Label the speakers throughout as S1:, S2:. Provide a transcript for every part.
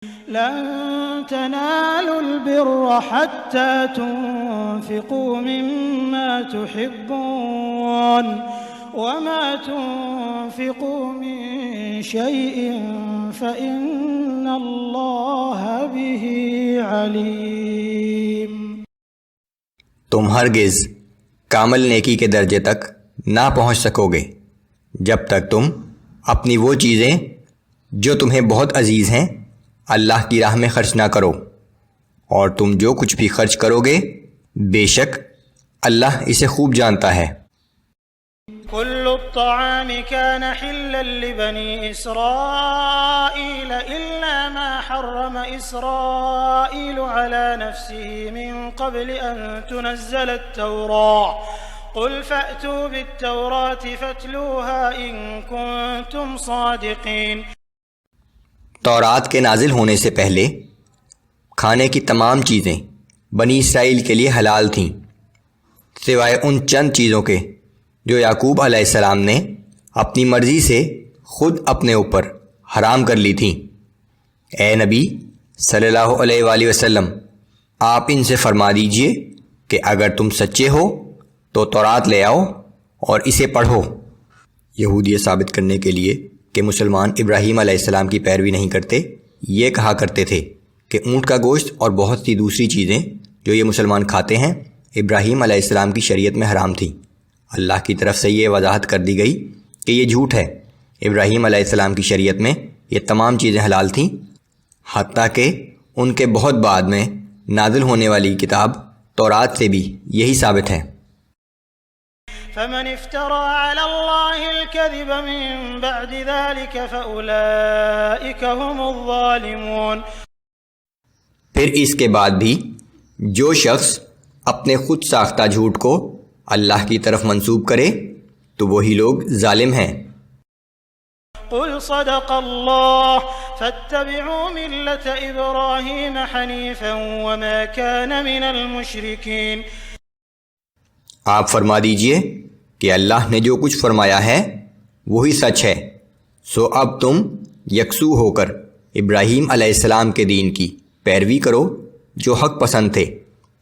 S1: لن تنالوا البر حتى تنفقوا مما تحبون وما تنفقوا من شيء فإن الله به عليم۔
S2: تم ہرگز کامل نیکی کے درجے تک نہ پہنچ سکو گے جب تک تم اپنی وہ چیزیں جو تمہیں بہت عزیز ہیں اللہ کی راہ میں خرچ نہ کرو، اور تم جو کچھ بھی خرچ کرو گے بے شک اللہ اسے خوب جانتا ہے۔
S1: كل الطعام كان حلا لبني إسرائيل إلا ما حرم إسرائيل على نفسه من قبل أن تنزل التوراة قل فأتوا بالتوراة فاتلوها إن كنتم صادقين۔
S2: تورات کے نازل ہونے سے پہلے کھانے کی تمام چیزیں بنی اسرائیل کے لیے حلال تھیں سوائے ان چند چیزوں کے جو یعقوب علیہ السلام نے اپنی مرضی سے خود اپنے اوپر حرام کر لی تھیں۔ اے نبی صلی اللہ علیہ وآلہ وسلم، آپ ان سے فرما دیجئے کہ اگر تم سچے ہو تو تورات لے آؤ اور اسے پڑھو۔ یہود یہ ثابت کرنے کے لیے کہ مسلمان ابراہیم علیہ السلام کی پیروی نہیں کرتے یہ کہا کرتے تھے کہ اونٹ کا گوشت اور بہت سی دوسری چیزیں جو یہ مسلمان کھاتے ہیں ابراہیم علیہ السلام کی شریعت میں حرام تھیں۔ اللہ کی طرف سے یہ وضاحت کر دی گئی کہ یہ جھوٹ ہے، ابراہیم علیہ السلام کی شریعت میں یہ تمام چیزیں حلال تھیں، حتیٰ کہ ان کے بہت بعد میں نازل ہونے والی کتاب تورات سے بھی یہی ثابت ہے۔
S1: فمن افترى على الله الكذب من بعد ذلك فأولئك هم الظالمون۔
S2: پھر اس کے بعد بھی جو شخص اپنے خود ساختہ جھوٹ کو اللہ کی طرف منسوب کرے تو وہی لوگ ظالم ہیں۔
S1: قل صدق الله فاتبعوا ملة إبراهيم حنيفا وما كان من المشركين۔
S2: آپ فرما دیجئے کہ اللہ نے جو کچھ فرمایا ہے وہی سچ ہے، سو اب تم یکسو ہو کر ابراہیم علیہ السلام کے دین کی پیروی کرو جو حق پسند تھے،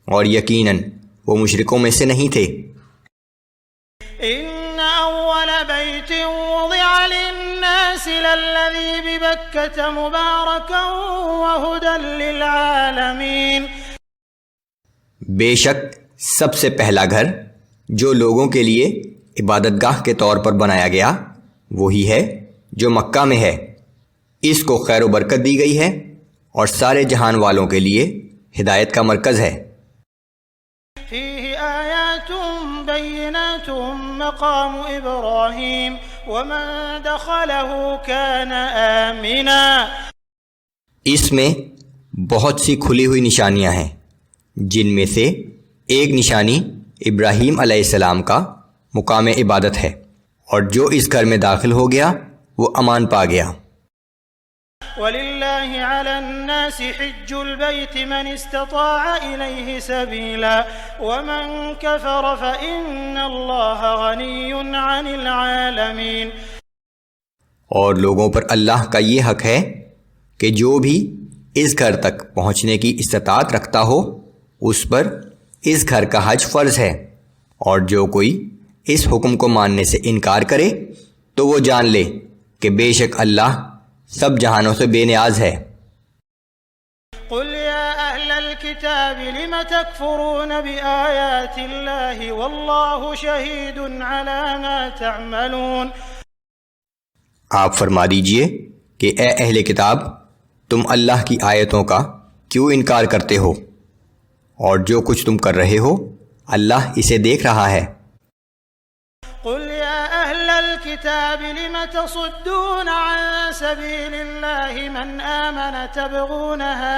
S2: اور یقیناً وہ مشرکوں میں سے نہیں تھے۔
S1: ان اول بیت وضع للناس للذی ببکۃ مبارکا وہدی للعالمین۔
S2: بے شک سب سے پہلا گھر جو لوگوں کے لیے عبادت گاہ کے طور پر بنایا گیا وہی ہے جو مکہ میں ہے، اس کو خیر و برکت دی گئی ہے اور سارے جہان والوں کے لیے ہدایت کا مرکز ہے۔
S1: فیہ آیات بینات مقام ابراہیم ومن دخلہ کان آمنا۔
S2: اس میں بہت سی کھلی ہوئی نشانیاں ہیں جن میں سے ایک نشانی ابراہیم علیہ السلام کا مقام عبادت ہے، اور جو اس گھر میں داخل ہو گیا وہ امان پا گیا۔
S1: وَلِلَّهِ عَلَى النَّاسِ حِجُّ الْبَيْتِ مَنِ اسْتَطَاعَ إِلَيْهِ سَبِيلًا وَمَنْ كَفَرَ فَإِنَّ اللَّهَ غَنِيٌّ عَنِ الْعَالَمِينَ۔
S2: اور لوگوں پر اللہ کا یہ حق ہے کہ جو بھی اس گھر تک پہنچنے کی استطاعت رکھتا ہو اس پر اس گھر کا حج فرض ہے، اور جو کوئی اس حکم کو ماننے سے انکار کرے تو وہ جان لے کہ بے شک اللہ سب جہانوں سے بے نیاز ہے۔
S1: قل یا اہل الکتاب لم تکفرون بآیات اللہ واللہ شہید علی ما تعملون۔
S2: آپ فرما دیجئے کہ اے اہل کتاب تم اللہ کی آیتوں کا کیوں انکار کرتے ہو، اور جو کچھ تم کر رہے ہو اللہ اسے دیکھ رہا ہے۔
S1: قل یا اہل الکتاب لم تصدون عن سبیل اللہ من آمن تبغونها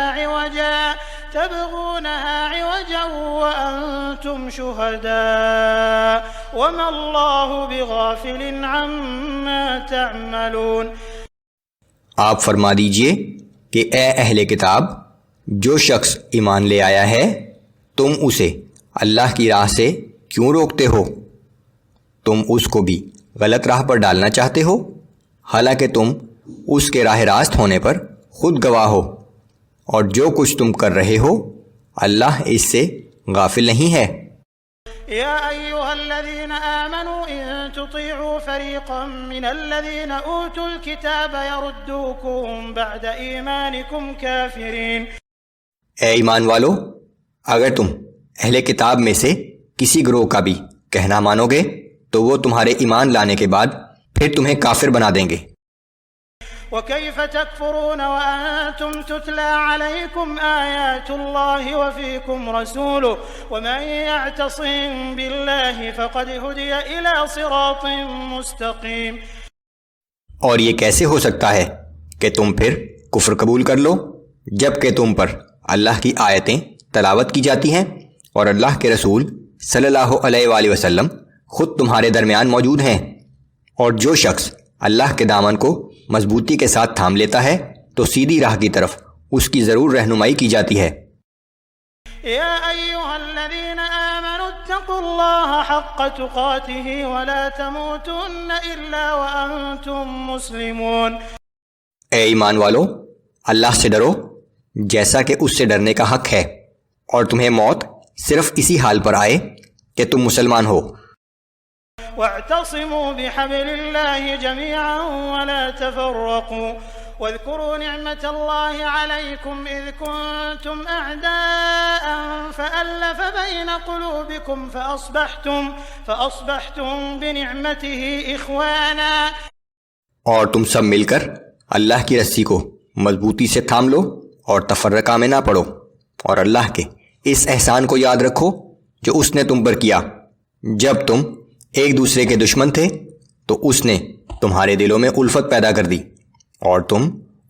S1: عوجا وانتم شہداء وما اللہ بغافل عما تعملون۔
S2: آپ فرما دیجئے کہ اے اہل کتاب جو شخص ایمان لے آیا ہے تم اسے اللہ کی راہ سے کیوں روکتے ہو؟ تم اس کو بھی غلط راہ پر ڈالنا چاہتے ہو، حالانکہ تم اس کے راہ راست ہونے پر خود گواہ ہو۔ اور جو کچھ تم کر رہے ہو اللہ اس سے غافل نہیں ہے۔
S1: يا أيها الذين آمنوا إن تطيعوا فريقا من الذين أوتوا الكتاب يردوكم بعد إيمانكم كافرين۔
S2: اے ایمان والو، اگر تم اہل کتاب میں سے کسی گروہ کا بھی کہنا مانو گے تو وہ تمہارے ایمان لانے کے بعد پھر تمہیں کافر بنا دیں گے۔
S1: وكيف تكفرون وأنتم تتلى عليكم آيات الله وفيكم رسوله ومن يعتصم بالله فقد هدي إلى صراط مستقيم۔
S2: اور یہ کیسے ہو سکتا ہے کہ تم پھر کفر قبول کر لو جب کہ تم پر اللہ کی آیتیں تلاوت کی جاتی ہیں اور اللہ کے رسول صلی اللہ علیہ وآلہ وسلم خود تمہارے درمیان موجود ہیں، اور جو شخص اللہ کے دامن کو مضبوطی کے ساتھ تھام لیتا ہے تو سیدھی راہ کی طرف اس کی ضرور رہنمائی کی جاتی ہے۔
S1: یا ایھا الذین آمنوا اتقوا اللہ حق تقاته ولا تموتن الا وانتم مسلمون۔
S2: اے ایمان والو، اللہ سے ڈرو جیسا کہ اس سے ڈرنے کا حق ہے، اور تمہیں موت صرف اسی حال پر آئے کہ تم مسلمان ہو۔
S1: واعتصموا بحبل الله جميعا ولا تفرقوا واذكروا نعمة الله عليكم إذ كنتم أعداء فألف بين قلوبكم فأصبحتم بنعمته إخوانا۔
S2: اور تم سب مل کر اللہ کی رسی کو مضبوطی سے تھام لو اور تفرقہ میں نہ پڑو، اور اللہ کے اس احسان کو یاد رکھو جو اس نے تم پر کیا جب تم ایک دوسرے کے دشمن تھے تو اس نے تمہارے دلوں میں الفت پیدا کر دی اور تم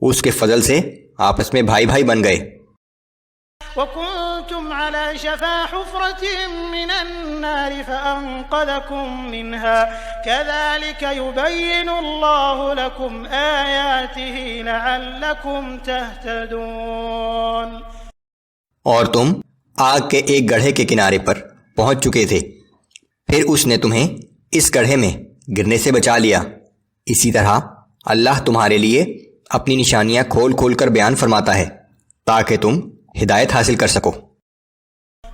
S2: اس کے فضل سے آپس میں بھائی بھائی بن گئے۔
S1: وَكُنْتُمْ عَلَى شَفَا حُفْرَةٍ مِّنَ النَّارِ فَأَنقَذَكُم مِّنْهَا كَذَلِكَ يُبَيِّنُ اللَّهُ لَكُمْ آيَاتِهِ لَعَلَّكُمْ تَهْتَدُونَ۔
S2: اور تم آگ کے ایک گڑھے کے کنارے پر پہنچ چکے تھے، پھر اس نے تمہیں اس گڑھے میں گرنے سے بچا لیا۔ اسی طرح اللہ تمہارے لیے اپنی نشانیاں کھول کھول کر بیان فرماتا ہے تاکہ تم ہدایت حاصل کر سکو۔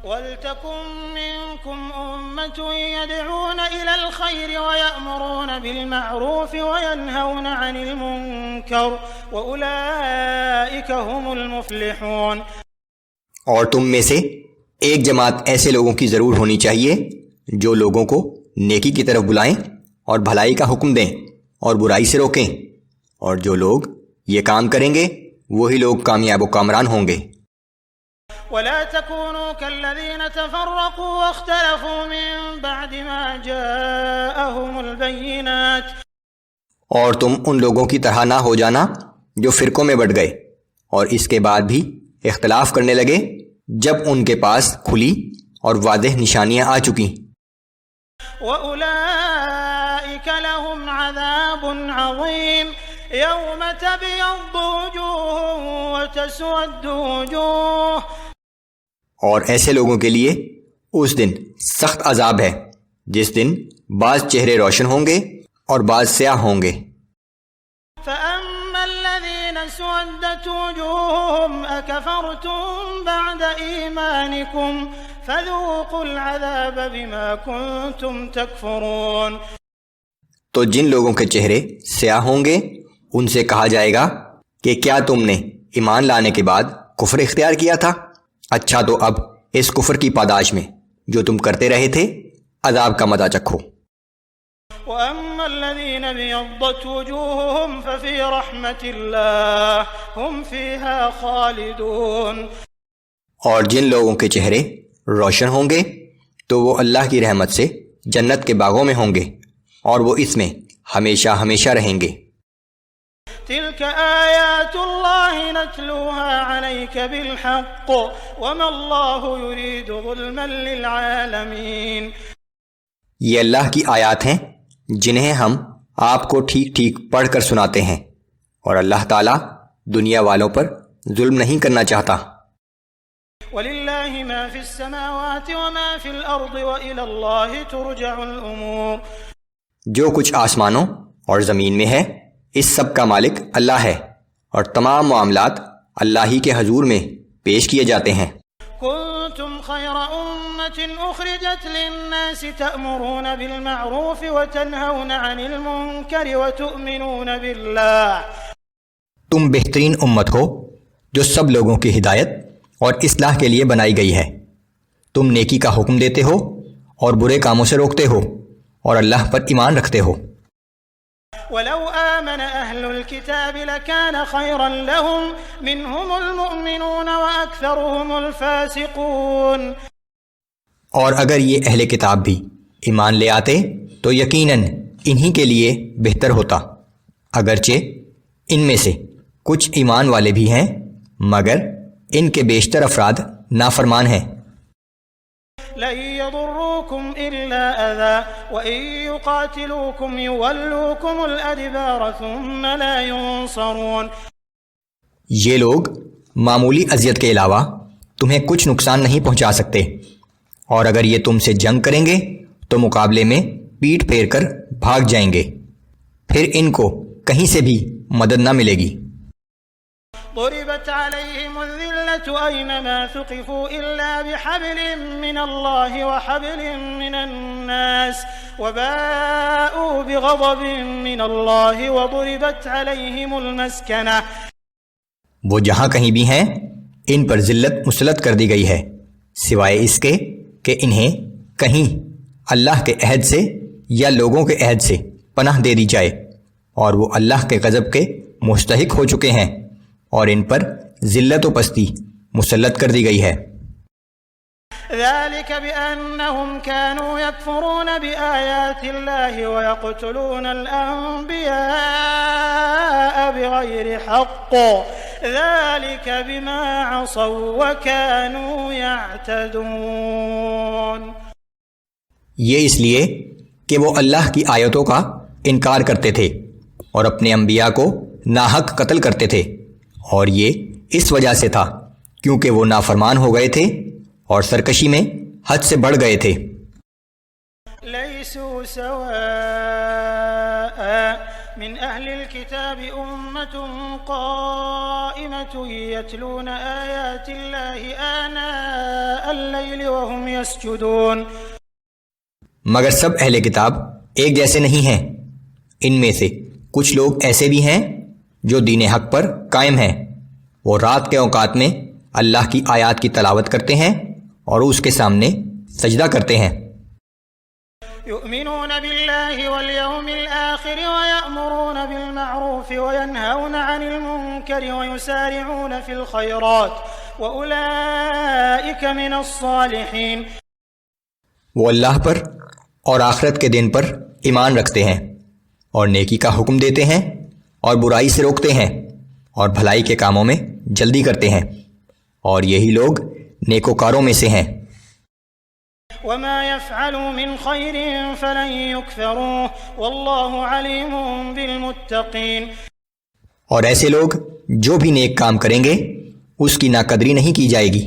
S1: وَلْتَكُن مِّنكُمْ أُمَّةٌ يَدْعُونَ إِلَى الْخَيْرِ وَيَأْمُرُونَ بِالْمَعْرُوفِ وَيَنْهَوْنَ عَنِ الْمُنكَرِ وَأُولَئِكَ هُمُ الْمُفْلِحُونَ۔
S2: اور تم میں سے ایک جماعت ایسے لوگوں کی ضرور ہونی چاہیے جو لوگوں کو نیکی کی طرف بلائیں اور بھلائی کا حکم دیں اور برائی سے روکیں، اور جو لوگ یہ کام کریں گے وہی لوگ کامیاب و کامران ہوں گے۔
S1: وَلَا تَكُونُوا كَالَّذِينَ تَفَرَّقُوا وَاخْتَلَفُوا مِن بَعْدِ مَا جَاءَهُمُ الْبَيِّنَاتُ۔
S2: اور تم ان لوگوں کی طرح نہ ہو جانا جو فرقوں میں بٹ گئے اور اس کے بعد بھی اختلاف کرنے لگے جب ان کے پاس کھلی اور واضح نشانیاں آ چکیں۔
S1: وَأُولَئِكَ لَهُمْ عَذَابٌ عَظِيمٌ يَوْمَ تَبْيَضُّ وُجُوهٌ وَتَسْوَدُّ وُجُوهٌ۔
S2: اور ایسے لوگوں کے لیے اس دن سخت عذاب ہے جس دن بعض چہرے روشن ہوں گے اور بعض سیاہ ہوں گے۔
S1: فَأَمَّا الَّذِينَ اسْوَدَّتْ وُجُوهُهُمْ أَكَفَرْتُمْ بَعْدَ إِيمَانِكُمْ فَذُوقُوا الْعَذَابَ بِمَا كُنتُمْ تَكْفُرُونَ۔
S2: تو جن لوگوں کے چہرے سیاہ ہوں گے ان سے کہا جائے گا کہ کیا تم نے ایمان لانے کے بعد کفر اختیار کیا تھا؟ اچھا تو اب اس کفر کی پاداش میں جو تم کرتے رہے تھے عذاب کا مزہ چکھو۔
S1: وَأَمَّا الَّذِينَ ابْيَضَّتْ وُجُوهُهُمْ فَفِي رَحْمَةِ اللَّهِ هُمْ فِيهَا خَالِدُونَ۔ اور جن لوگوں کے چہرے روشن ہوں گے تو وہ اللہ کی رحمت سے جنت کے باغوں میں ہوں گے اور وہ اس میں ہمیشہ ہمیشہ رہیں گے۔ تِلْكَ آیات اللہ نتلوها علیک بالحق وما اللہ یرید ظلما للعالمین۔ یہ اللہ کی آیات ہیں جنہیں ہم آپ کو ٹھیک ٹھیک پڑھ کر سناتے ہیں، اور اللہ تعالیٰ دنیا والوں پر ظلم نہیں کرنا چاہتا۔ وَلِلَّهِ مَا فِي السَّمَاوَاتِ وَمَا فِي الْأَرْضِ وَإِلَى اللَّهِ تُرْجَعُ الْأُمُورُ۔ جو کچھ آسمانوں اور زمین میں ہے اس سب کا مالک اللہ ہے، اور تمام معاملات
S2: اللہ ہی کے حضور میں پیش کیے جاتے ہیں۔
S1: كنتم خير أمة أخرجت للناس تأمرون بالمعروف وتنهون عن المنكر وتؤمنون بالله۔
S2: تم بہترین امت ہو جو سب لوگوں کی ہدایت اور اصلاح کے لیے بنائی گئی ہے۔ تم نیکی کا حکم دیتے ہو اور برے کاموں سے روکتے ہو اور اللہ پر ایمان رکھتے ہو۔
S1: ولو آمن أهل الكتاب لكان خيرا لهم منهم المؤمنون وأكثرهم الفاسقون۔
S2: اور اگر یہ اہل کتاب بھی ایمان لے آتے تو یقیناً انہی کے لیے بہتر ہوتا، اگرچہ ان میں سے کچھ ایمان والے بھی ہیں مگر ان کے بیشتر افراد نافرمان ہیں۔
S1: لن يضروكم إلا أذى وإن يقاتلوكم يولوكم الأدبار ثم لا ينصرون۔
S2: یہ لوگ معمولی اذیت کے علاوہ تمہیں کچھ نقصان نہیں پہنچا سکتے، اور اگر یہ تم سے جنگ کریں گے تو مقابلے میں پیٹ پھیر کر بھاگ جائیں گے، پھر ان کو کہیں سے بھی مدد نہ ملے گی۔
S1: ضربت عليهم الذلة أينما ثقفوا إلا بحبل من الله وحبل من الناس وباءوا بغضب من الله وضربت عليهم المسكنة۔
S2: وہ جہاں کہیں بھی ہیں ان پر ذلت مسلط کر دی گئی ہے، سوائے اس کے کہ انہیں کہیں اللہ کے عہد سے یا لوگوں کے عہد سے پناہ دے دی جائے، اور وہ اللہ کے غضب کے مستحق ہو چکے ہیں، اور ان پر ذلت و پستی مسلط کر دی گئی ہے۔
S1: ذلك بأنهم كانوا يكفرون بآيات الله ويقتلون الأنبياء بغير حق ذلك بما عصوا وكانوا يعتدون۔
S2: یہ اس لیے کہ وہ اللہ کی آیتوں کا انکار کرتے تھے اور اپنے انبیاء کو ناحق قتل کرتے تھے، اور یہ اس وجہ سے تھا کیونکہ وہ نافرمان ہو گئے تھے اور سرکشی میں حد سے بڑھ گئے تھے۔
S1: لیسوا سواء من اہل الكتاب امة قائمة يتلون آیات اللہ آناء اللیل وهم یسجدون۔
S2: مگر سب اہل کتاب ایک جیسے نہیں ہیں، ان میں سے کچھ لوگ ایسے بھی ہیں جو دین حق پر قائم ہیں، وہ رات کے اوقات میں اللہ کی آیات کی تلاوت کرتے ہیں اور اس کے سامنے سجدہ کرتے ہیں۔
S1: یؤمنون باللہ والیوم الآخر ویأمرون بالمعروف وینہون عن المنکر ویسارعون فی الخیرات وأولئک من الصالحین۔
S2: وہ اللہ پر اور آخرت کے دن پر ایمان رکھتے ہیں اور نیکی کا حکم دیتے ہیں اور برائی سے روکتے ہیں اور بھلائی کے کاموں میں جلدی کرتے ہیں، اور یہی لوگ نیکوکاروں میں سے ہیں۔
S1: وما يفعلوا من خير فلن يكفروه والله عليم بالمتقين۔
S2: اور ایسے لوگ جو بھی نیک کام کریں گے اس کی ناقدری نہیں کی جائے گی،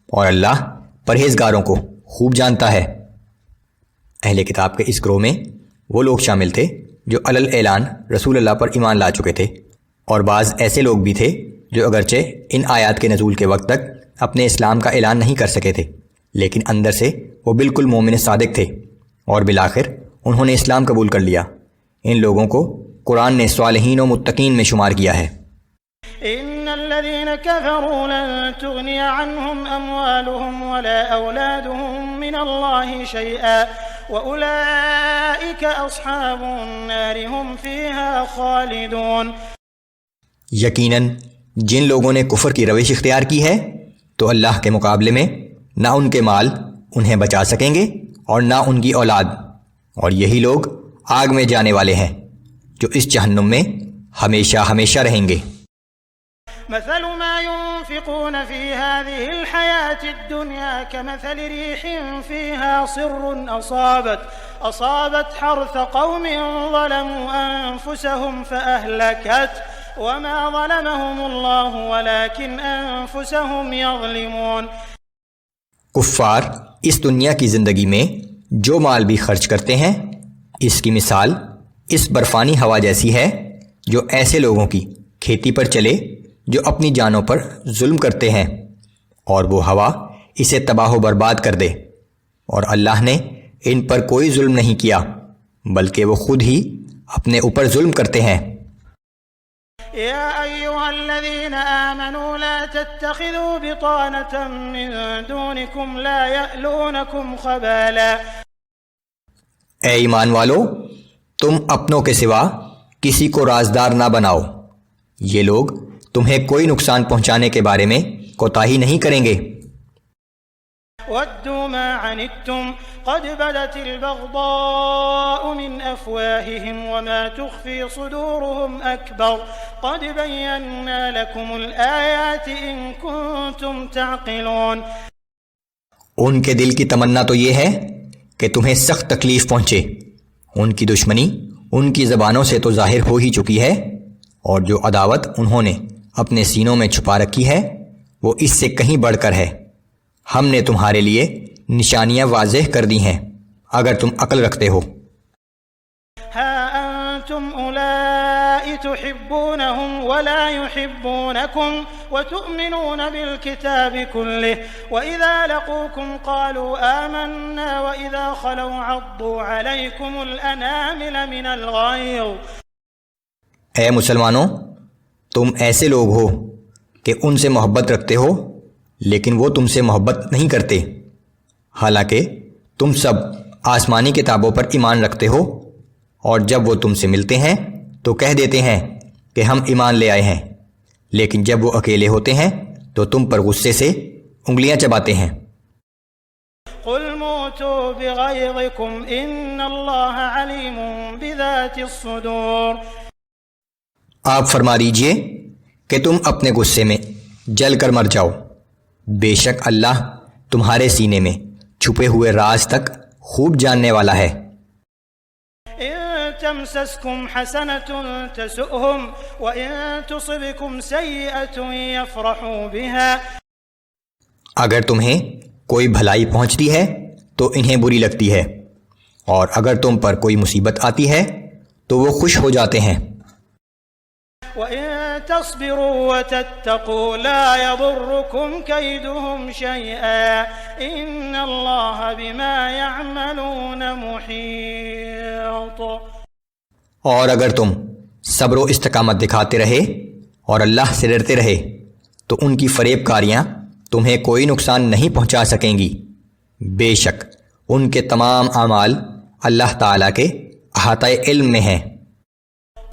S2: اور اللہ پرہیزگاروں کو خوب جانتا ہے۔ اہل کتاب کے اس گروہ میں وہ لوگ شامل تھے جو علل اعلان رسول اللہ پر ایمان لا چکے تھے، اور بعض ایسے لوگ بھی تھے جو اگرچہ ان آیات کے نزول کے وقت تک اپنے اسلام کا اعلان نہیں کر سکے تھے، لیکن اندر سے وہ بالکل مومن صادق تھے، اور بالآخر انہوں نے اسلام قبول کر لیا۔ ان لوگوں کو قرآن نے صالحین و متقین میں شمار کیا ہے۔
S1: ان الذين كفروا لن تغني عنهم اموالهم ولا اولادهم من الله شيئا واولئك اصحاب النار هم فيها خالدون۔
S2: یقیناً جن لوگوں نے کفر کی روش اختیار کی ہے تو اللہ کے مقابلے میں نہ ان کے مال انہیں بچا سکیں گے اور نہ ان کی اولاد، اور یہی لوگ آگ میں جانے والے ہیں جو اس جہنم میں ہمیشہ ہمیشہ رہیں گے۔
S1: مثل ما ينفقون في هذه الحياة الدنيا كمثل ريح فيها صر أصابت حرث قوم ظلموا أنفسهم فأهلكت وما ظلمهم الله ولكن أنفسهم يظلمون۔
S2: کفار اس دنیا کی زندگی میں جو مال بھی خرچ کرتے ہیں اس کی مثال اس برفانی ہوا جیسی ہے جو ایسے لوگوں کی کھیتی پر چلے جو اپنی جانوں پر ظلم کرتے ہیں اور وہ ہوا اسے تباہ و برباد کر دے، اور اللہ نے ان پر کوئی ظلم نہیں کیا بلکہ وہ خود ہی اپنے اوپر ظلم کرتے ہیں۔
S1: يا أيها الذين آمنوا لا تتخذوا بطانة من دونكم لا يألونكم خبالا۔
S2: اے ایمان والو، تم اپنوں کے سوا کسی کو رازدار نہ بناؤ، یہ لوگ تمہیں کوئی نقصان پہنچانے کے بارے میں کوتاہی نہیں کریں گے۔
S1: وَدُّوا مَا عَنِتُّمْ قَدْ بَدَتِ الْبَغْضَاءُ مِنْ أَفْوَاهِهِمْ وَمَا تُخْفِي صُدُورُهُمْ أَكْبَرُ قَدْ بَيَّنَّا لَكُمُ الْآيَاتِ إِن كُنتُمْ تَعْقِلُونَ۔
S2: ان کے دل کی تمنا تو یہ ہے کہ تمہیں سخت تکلیف پہنچے، ان کی دشمنی ان کی زبانوں سے تو ظاہر ہو ہی چکی ہے، اور جو عداوت انہوں نے اپنے سینوں میں چھپا رکھی ہے وہ اس سے کہیں بڑھ کر ہے۔ ہم نے تمہارے لیے نشانیاں واضح کر دی ہیں اگر تم عقل رکھتے ہو۔
S1: ہا انتم اولائی تحبونہم ولا يحبونکم وتؤمنون بالکتاب کلہ وإذا لقوکم قالوا آمنا وإذا خلوا عضوا علیکم الانامل من الغیظ۔
S2: اے مسلمانوں، تم ایسے لوگ ہو کہ ان سے محبت رکھتے ہو لیکن وہ تم سے محبت نہیں کرتے، حالانکہ تم سب آسمانی کتابوں پر ایمان رکھتے ہو، اور جب وہ تم سے ملتے ہیں تو کہہ دیتے ہیں کہ ہم ایمان لے آئے ہیں، لیکن جب وہ اکیلے ہوتے ہیں تو تم پر غصے سے انگلیاں چباتے ہیں۔
S1: قل موتوا بغیظکم ان اللہ علیم بذات الصدور۔
S2: آپ فرما دیجئے کہ تم اپنے غصے میں جل کر مر جاؤ، بے شک اللہ تمہارے سینے میں چھپے ہوئے راز تک خوب جاننے والا ہے۔
S1: ان تمسسکم حسنۃ تسؤہم وان تصبکم سیئۃ یفرحوا بها۔
S2: اگر تمہیں کوئی بھلائی پہنچتی ہے تو انہیں بری لگتی ہے، اور اگر تم پر کوئی مصیبت آتی ہے تو وہ خوش ہو جاتے ہیں۔
S1: وَإِن تَصْبِرُوا وَتَتَّقُوا لَا يَضُرُّكُمْ كَيْدُهُمْ شَيْئًا إِنَّ اللَّهَ بِمَا يَعْمَلُونَ مُحِيطٌ۔
S2: اور اگر تم صبر و استقامت دکھاتے رہے اور اللہ سے ڈرتے رہے تو ان کی فریب کاریاں تمہیں کوئی نقصان نہیں پہنچا سکیں گی، بے شک ان کے تمام اعمال اللہ تعالیٰ کے احاطۂ علم میں ہیں۔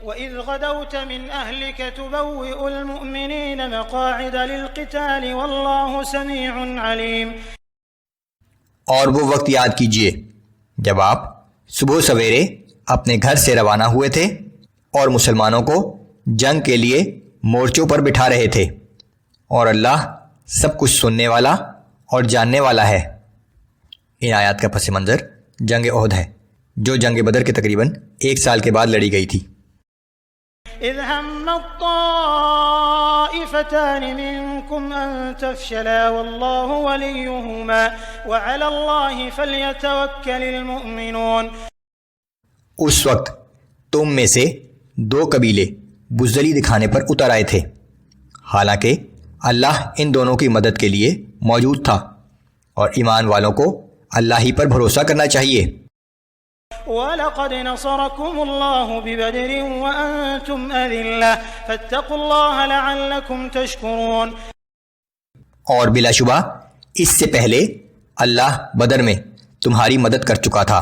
S1: وَإِذْ غَدَوْتَ مِنْ أَهْلِكَ تُبَوِّئُ الْمُؤْمِنِينَ مَقَاعِدَ لِلْقِتَالِ وَاللَّهُ سَمِيعٌ عَلِيمٌ۔
S2: اور وہ وقت یاد کیجئے جب آپ صبح سویرے اپنے گھر سے روانہ ہوئے تھے اور مسلمانوں کو جنگ کے لیے مورچوں پر بٹھا رہے تھے، اور اللہ سب کچھ سننے والا اور جاننے والا ہے۔ ان آیات کا پس منظر جنگ احد ہے، جو جنگ بدر کے تقریباً 1 سال کے بعد لڑی گئی تھی۔
S1: اذ هم الطائفتان منكم ان تفشلا والله وليهما وعلى الله فليتوكل المؤمنون۔
S2: اس وقت تم میں سے 2 قبیلے بزدلی دکھانے پر اتر آئے تھے، حالانکہ اللہ ان دونوں کی مدد کے لیے موجود تھا، اور ایمان والوں کو اللہ ہی پر بھروسہ کرنا چاہیے۔
S1: وَلَقَدْ نَصَرَكُمُ اللَّهُ بِبَدْرٍ وَأَنْتُمْ أَذِلَّةٌ فَاتَّقُوا اللَّهَ لَعَلَّكُمْ تَشْكُرُونَ۔
S2: اور بلا شبہ اس سے پہلے اللہ بدر میں تمہاری مدد کر چکا تھا،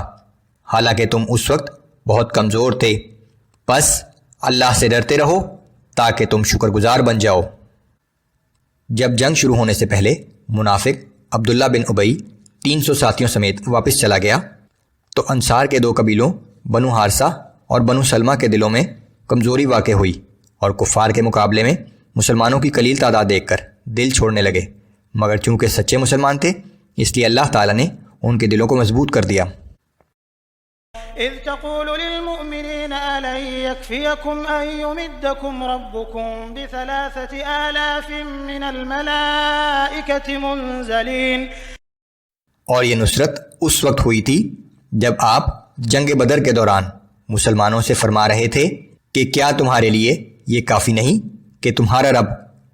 S2: حالانکہ تم اس وقت بہت کمزور تھے، بس اللہ سے ڈرتے رہو تاکہ تم شکر گزار بن جاؤ۔ جب جنگ شروع ہونے سے پہلے منافق عبداللہ بن ابئی 300 ساتھیوں سمیت واپس چلا گیا تو انصار کے 2 قبیلوں بنو حارثہ اور بنو سلمہ کے دلوں میں کمزوری واقع ہوئی، اور کفار کے مقابلے میں مسلمانوں کی قلیل تعداد دیکھ کر دل چھوڑنے لگے، مگر چونکہ سچے مسلمان تھے اس لیے اللہ تعالیٰ نے ان کے دلوں کو مضبوط کر دیا۔
S1: اذ تقول للمؤمنین ألن يكفيكم أن يمدكم ربكم ب3,000 من الملائكة منزلين۔
S2: اور یہ نصرت اس وقت ہوئی تھی جب آپ جنگ بدر کے دوران مسلمانوں سے فرما رہے تھے کہ کیا تمہارے لیے یہ کافی نہیں کہ تمہارا رب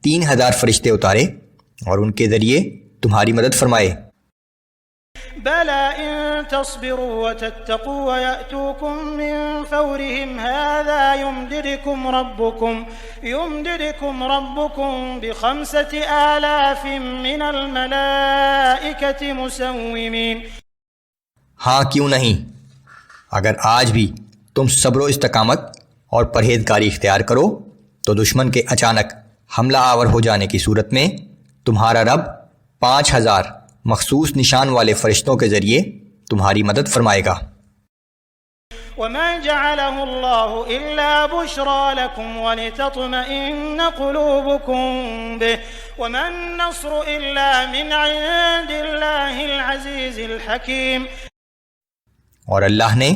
S2: 3,000 فرشتے اتارے اور ان کے ذریعے تمہاری مدد فرمائے۔
S1: بلى إن تصبروا وتتقوا ويأتوكم من فورهم هذا يمددكم ربكم ب5,000 من الملائكة مسومين۔
S2: ہاں کیوں نہیں، اگر آج بھی تم صبر و استقامت اور پرہیزگاری اختیار کرو تو دشمن کے اچانک حملہ آور ہو جانے کی صورت میں تمہارا رب 5,000 مخصوص نشان والے فرشتوں کے ذریعے تمہاری مدد فرمائے گا۔
S1: وما جعله الله إلا بشرى لكم ولتطمئن قلوبكم به وما النصر إلا من عند الله العزيز الحكيم۔
S2: اور اللہ نے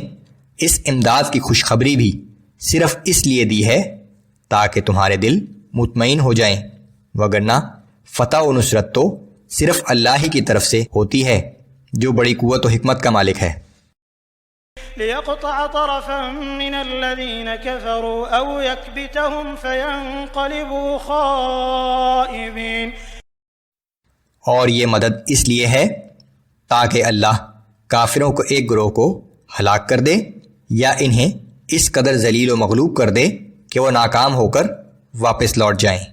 S2: اس امداد کی خوشخبری بھی صرف اس لیے دی ہے تاکہ تمہارے دل مطمئن ہو جائیں، وگرنہ فتح و نصرت تو صرف اللہ ہی کی طرف سے ہوتی ہے جو بڑی قوت و حکمت کا مالک ہے۔
S1: ليقطع طرفا من الذين كفروا أو يكبتهم فينقلبوا خائبين۔
S2: اور یہ مدد اس لیے ہے تاکہ اللہ کافروں کو ایک گروہ کو ہلاک کر دے یا انہیں اس قدر ذلیل و مغلوب کر دے کہ وہ ناکام ہو کر واپس لوٹ جائیں۔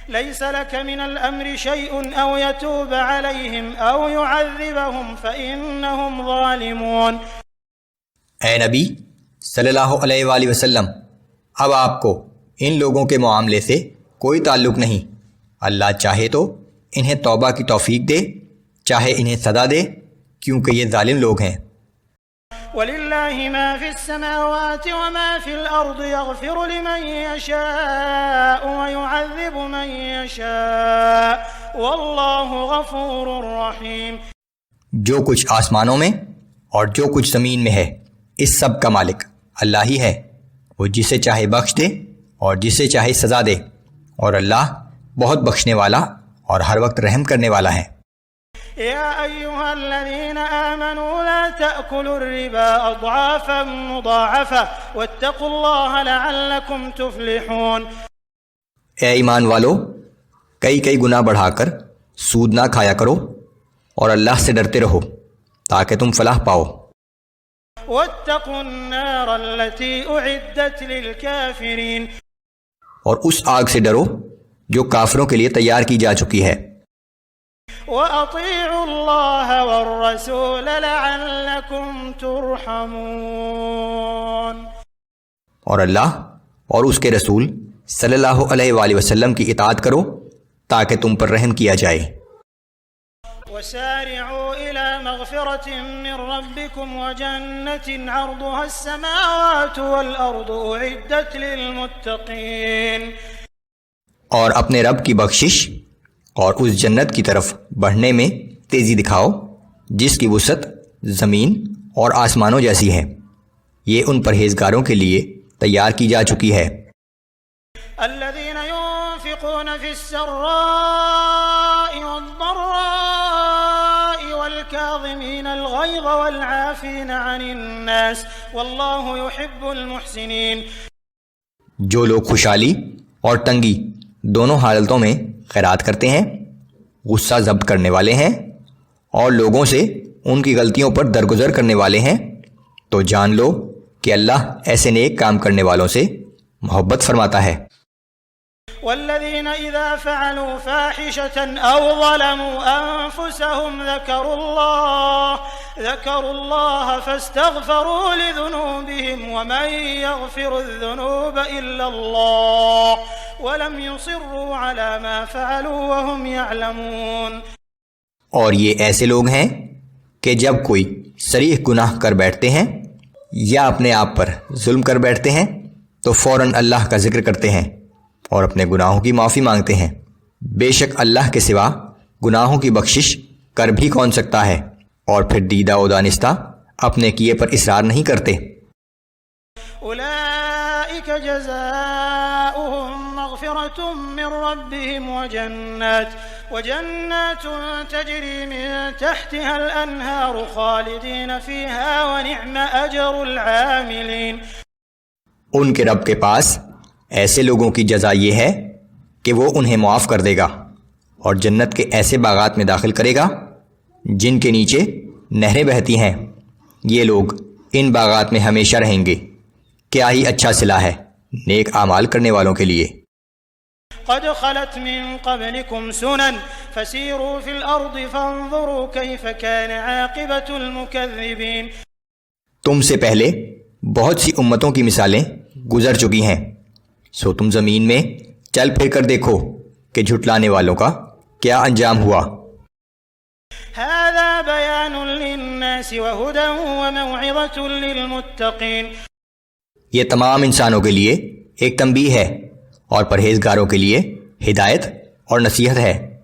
S1: ليس لك من الأمر شيء أو يتوب عليهم أو يعذبهم فإنهم ظالمون۔
S2: اے نبی صلی اللہ علیہ وآلہ وسلم، اب آپ کو ان لوگوں کے معاملے سے کوئی تعلق نہیں، اللہ چاہے تو انہیں توبہ کی توفیق دے، چاہے انہیں سزا دے، کیونکہ یہ ظالم لوگ ہیں۔
S1: وَلِلَّهِ مَا فِي السَّمَاوَاتِ وَمَا فِي الْأَرْضِ يَغْفِرُ لِمَن يَشَاءُ وَيُعَذِّبُ مَن يَشَاءُ وَاللَّهُ غَفُورٌ رَحِيمٌ۔ جو کچھ آسمانوں میں اور جو کچھ زمین میں ہے اس سب کا مالک اللہ ہی ہے، وہ جسے چاہے بخش دے اور جسے چاہے سزا دے، اور اللہ بہت بخشنے والا اور ہر وقت رحم کرنے والا ہے۔ يا أيها الذين آمنوا لا تأكلوا الربا أضعافا مضاعفة واتقوا الله لعلكم تفلحون۔
S2: اے ایمان والو، کئی گناہ بڑھا کر سود نہ کھایا کرو اور اللہ سے ڈرتے رہو تاکہ تم فلاح پاؤ۔
S1: واتقوا النار التي أعدت للكافرين۔
S2: اور اس آگ سے ڈرو جو کافروں کے لیے تیار کی جا چکی ہے۔
S1: وَأَطِيعُوا اللَّهَ وَالرَّسُولَ لَعَلَّكُمْ تُرْحَمُونَ۔
S2: اور اللہ اور اس کے رسول صلی اللہ علیہ وآلہ وسلم کی اطاعت کرو تاکہ تم پر رحم کیا جائے۔
S1: وَسَارِعُوا إِلَى مَغْفِرَةٍ مِّن رَّبِّكُمْ وَجَنَّةٍ عَرْضُهَا السَّمَاوَاتُ وَالْأَرْضُ أُعِدَّتْ لِلْمُتَّقِينَ۔
S2: اور اپنے رب کی بخشش اور اس جنت کی طرف بڑھنے میں تیزی دکھاؤ جس کی وسعت زمین اور آسمانوں جیسی ہے، یہ ان پرہیزگاروں کے لیے تیار کی جا چکی ہے۔
S1: الذين ينفقون في السراء والضراء والكاظمين الغيظ والعافين عن الناس والله يحب المحسنين۔
S2: جو لوگ خوشحالی اور تنگی دونوں حالتوں میں خیرات کرتے ہیں، غصہ ضبط کرنے والے ہیں اور لوگوں سے ان کی غلطیوں پر درگزر کرنے والے ہیں، تو جان لو کہ اللہ ایسے نیک کام کرنے والوں سے محبت فرماتا ہے۔
S1: والذين إذا فعلوا فاحشة أو ظلموا أنفسهم ذكروا الله فاستغفروا لذنوبهم ومن يغفر الذنوب إلا الله ولم يصروا على ما فعلوا وهم يعلمون۔
S2: اور یہ ایسے لوگ ہیں کہ جب کوئی صریح گناہ کر بیٹھتے ہیں یا اپنے آپ پر ظلم کر بیٹھتے ہیں تو فوراً اللہ کا ذکر کرتے ہیں اور اپنے گناہوں کی معافی مانگتے ہیں۔ بے شک اللہ کے سوا گناہوں کی بخشش کر بھی کون سکتا ہے، اور پھر دیدہ و دانستہ اپنے کیے پر اصرار نہیں کرتے۔
S1: اولئک جزاؤہم مغفرۃ من ربہم وجنات تجری من تحتها الانہار خالدین فیہا ونعم اجر العاملین۔
S2: ان کے رب کے پاس ایسے لوگوں کی جزا یہ ہے کہ وہ انہیں معاف کر دے گا اور جنت کے ایسے باغات میں داخل کرے گا جن کے نیچے نہریں بہتی ہیں۔ یہ لوگ ان باغات میں ہمیشہ رہیں گے۔ کیا ہی اچھا صلہ ہے نیک اعمال کرنے والوں کے لیے۔
S1: قد خلت من قبلكم سنن فسيروا في الأرض فانظروا كيف كان عاقبة المكذبين۔
S2: تم سے پہلے بہت سی امتوں کی مثالیں گزر چکی ہیں، سو تم زمین میں چل پھر کر دیکھو کہ جھٹلانے والوں کا کیا انجام ہوا۔
S1: هذا بيان للناس وهدى وموعظة للمتقين۔
S2: یہ تمام انسانوں کے لیے ایک تنبیہ ہے اور پرہیزگاروں کے لیے ہدایت اور نصیحت ہے۔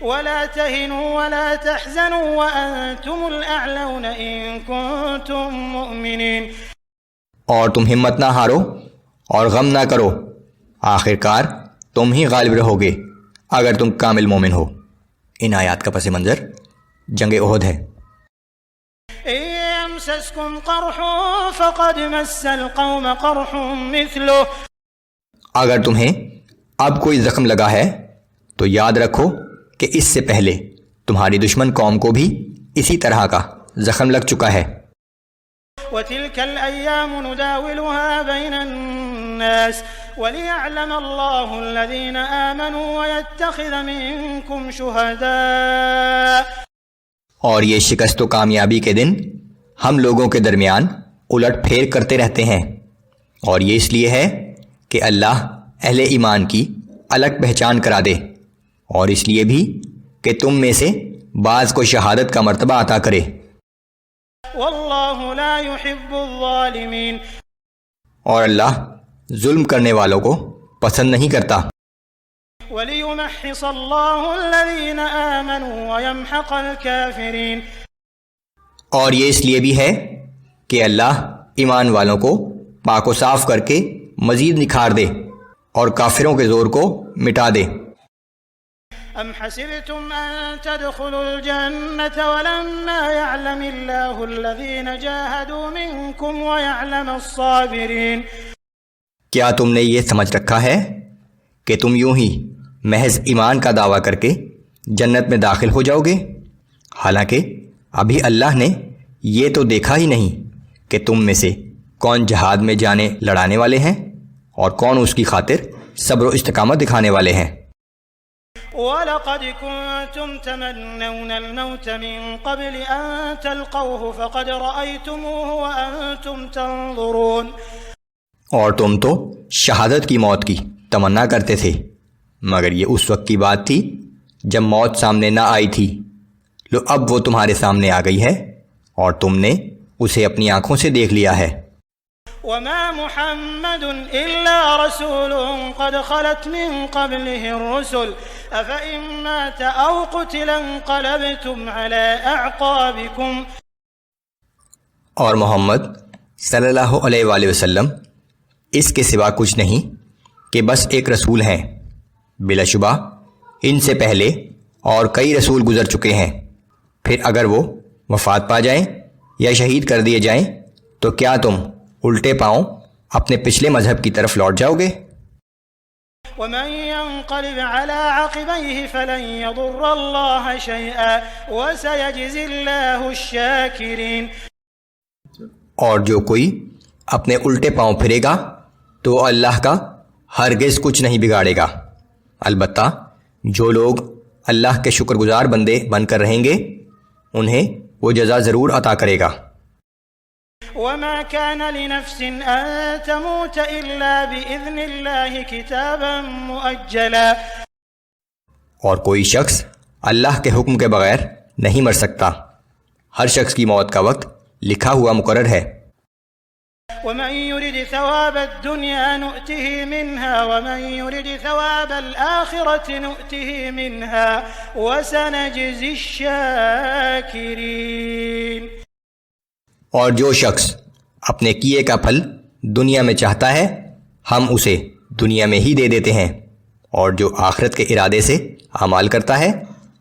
S1: ولا تهنوا ولا تحزنوا وأنتم الأعلون إن كنتم مؤمنين۔
S2: اور تم ہمت نہ ہارو اور غم نہ کرو، آخر کار تم ہی غالب رہو گے اگر تم کامل مومن ہو۔ ان آیات کا پس منظر جنگ احد ہے۔
S1: يمسسكم قرح فقد مس القوم قرح مثله۔
S2: اگر تمہیں اب کوئی زخم لگا ہے تو یاد رکھو کہ اس سے پہلے تمہاری دشمن قوم کو بھی اسی طرح کا زخم لگ چکا ہے۔
S1: وتلك الأيام نداولها بين الناس وليعلم الله الذين آمنوا ويتخذ منكم شهداء۔ اور
S2: یہ شکست و کامیابی کے دن ہم لوگوں کے درمیان الٹ پھیر کرتے رہتے ہیں، اور یہ اس لیے ہے کہ اللہ اہل ایمان کی الگ پہچان کرا دے، اور اس لیے بھی کہ تم میں سے بعض کو شہادت کا مرتبہ عطا کرے۔
S1: واللہ لا يحب الظالمین۔
S2: اور اللہ ظلم کرنے والوں کو پسند نہیں کرتا۔
S1: وَلِيُمَحِّصَ اللَّهُ الَّذِينَ آمَنُوا وَيَمْحَقَ الْكَافِرِينَ۔
S2: اور یہ اس لیے بھی ہے کہ اللہ ایمان والوں کو پاک و صاف کر کے مزید نکھار دے اور کافروں کے زور کو مٹا دے۔
S1: ام حسبتم ان تدخلوا الجنة ولما يعلم الله الذين جاهدوا منكم ويعلم الصابرين۔
S2: کیا تم نے یہ سمجھ رکھا ہے کہ تم یوں ہی محض ایمان کا دعویٰ کر کے جنت میں داخل ہو جاؤ گے، حالانکہ ابھی اللہ نے یہ تو دیکھا ہی نہیں کہ تم میں سے کون جہاد میں جانے لڑانے والے ہیں اور کون اس کی خاطر صبر و استقامت دکھانے والے ہیں۔
S1: وَلَقَدْ كُنْتُمْ تَمَنَّوْنَ الْمَوْتَ مِنْ قَبْلِ أَنْ تَلْقَوْهُ فَقَدْ رَأَيْتُمُوهُ وَأَنْتُمْ تَنْظُرُونَ۔
S2: اور تم تو شہادت کی موت کی تمنا کرتے تھے، مگر یہ اس وقت کی بات تھی جب موت سامنے نہ آئی تھی۔ لو اب وہ تمہارے سامنے آ گئی ہے اور تم نے اسے اپنی آنکھوں سے دیکھ لیا ہے۔
S1: وَمَا مُحَمَّدٌ إِلَّا رَسُولٌ قَدْ خَلَتْ مِن قَبْلِهِ الرُّسُلُ أَفَإِن مَّاتَ أَوْ قُتِلَ انقَلَبْتُمْ عَلَىٰ أَعْقَابِكُمْ۔
S2: اور محمد صلی اللہ علیہ وآلہ وسلم اس کے سوا کچھ نہیں کہ بس ایک رسول ہیں، بلا شبہ ان سے پہلے اور کئی رسول گزر چکے ہیں، پھر اگر وہ وفات پا جائیں یا شہید کر دیے جائیں تو کیا تم الٹے پاؤں اپنے پچھلے مذہب کی طرف لوٹ جاؤ گے؟
S1: وَمَن يَنقَلِبْ عَلَىٰ عَقِبَيْهِ فَلَن يَضُرَّ اللَّهَ شَيْئًا وَسَيَجْزِي اللَّهُ الشَّاكِرِينَ۔
S2: اور جو کوئی اپنے الٹے پاؤں پھرے گا تو اللہ کا ہرگز کچھ نہیں بگاڑے گا، البتہ جو لوگ اللہ کے شکر گزار بندے بن کر رہیں گے انہیں وہ جزا ضرور عطا کرے گا۔
S1: وَمَا كَانَ لِنَفْسٍ أَن تَمُوتَ إِلَّا بِإِذْنِ اللَّهِ كِتَابًا مُؤَجَّلًا۔
S2: اور کوئی شخص اللہ کے حکم کے بغیر نہیں مر سکتا، ہر شخص کی موت کا وقت لکھا ہوا مقرر ہے۔
S1: وَمَن يُرِدْ ثَوَابَ الدُّنْيَا نُؤْتِهِ مِنْهَا وَمَن يُرِدْ ثَوَابَ الْآخِرَةِ نُؤْتِهِ مِنْهَا وَسَنَجْزِي الشَّاكِرِينَ۔
S2: اور جو شخص اپنے کیے کا پھل دنیا میں چاہتا ہے ہم اسے دنیا میں ہی دے دیتے ہیں، اور جو آخرت کے ارادے سے اعمال کرتا ہے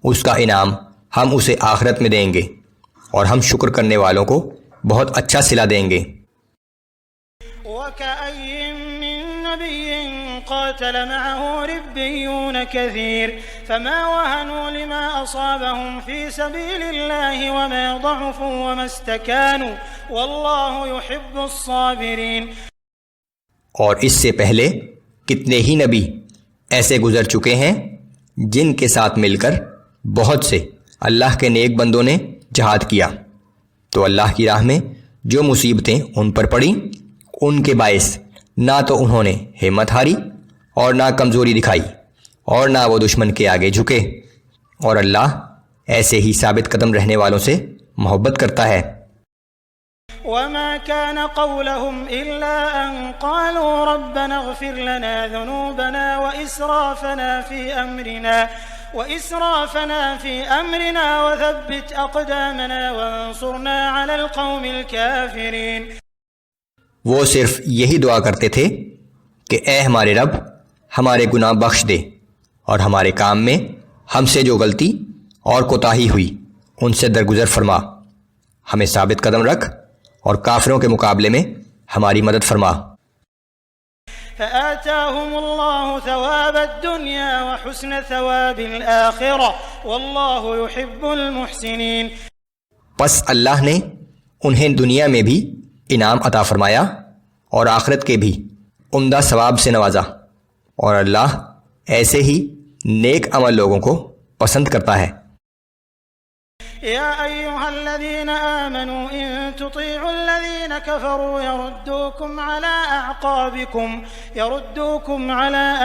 S2: اس کا انعام ہم اسے آخرت میں دیں گے، اور ہم شکر کرنے والوں کو بہت اچھا صلہ دیں گے۔
S1: وَكَأَيٍّ وكأين من نبي قاتل معه ربيون كثير فما وهنوا لما أصابهم في سبيل الله وما ضعفوا وما استكانوا والله يحب الصابرين۔
S2: اور اس سے پہلے کتنے ہی نبی ایسے گزر چکے ہیں جن کے ساتھ مل کر بہت سے اللہ کے نیک بندوں نے جہاد کیا، تو اللہ کی راہ میں جو مصیبتیں ان پر پڑیں ان کے باعث نہ تو انہوں نے ہمت ہاری اور نہ کمزوری دکھائی اور نہ وہ دشمن کے آگے جھکے، اور اللہ ایسے ہی ثابت قدم رہنے والوں سے محبت کرتا ہے۔
S1: وما كان قولهم إلا أن قالوا ربنا اغفر لنا ذنوبنا وإسرافنا في أمرنا وثبت أقدامنا وانصرنا على القوم الكافرين۔
S2: وہ صرف یہی دعا کرتے تھے کہ اے ہمارے رب ہمارے گناہ بخش دے اور ہمارے کام میں ہم سے جو غلطی اور کوتاہی ہوئی ان سے درگزر فرما، ہمیں ثابت قدم رکھ اور کافروں کے مقابلے میں ہماری مدد فرما۔
S1: فآتاهم الله ثواب الدنيا وحسن ثواب الآخرة والله يحب المحسنين۔
S2: پس اللہ نے انہیں دنیا میں بھی انعام عطا فرمایا اور آخرت کے بھی عمدہ ثواب سے نوازا، اور اللہ ایسے ہی نیک عمل لوگوں کو پسند کرتا ہے۔
S1: يا أيها الذين آمنوا إن تطيعوا الذين كفروا يردوكم على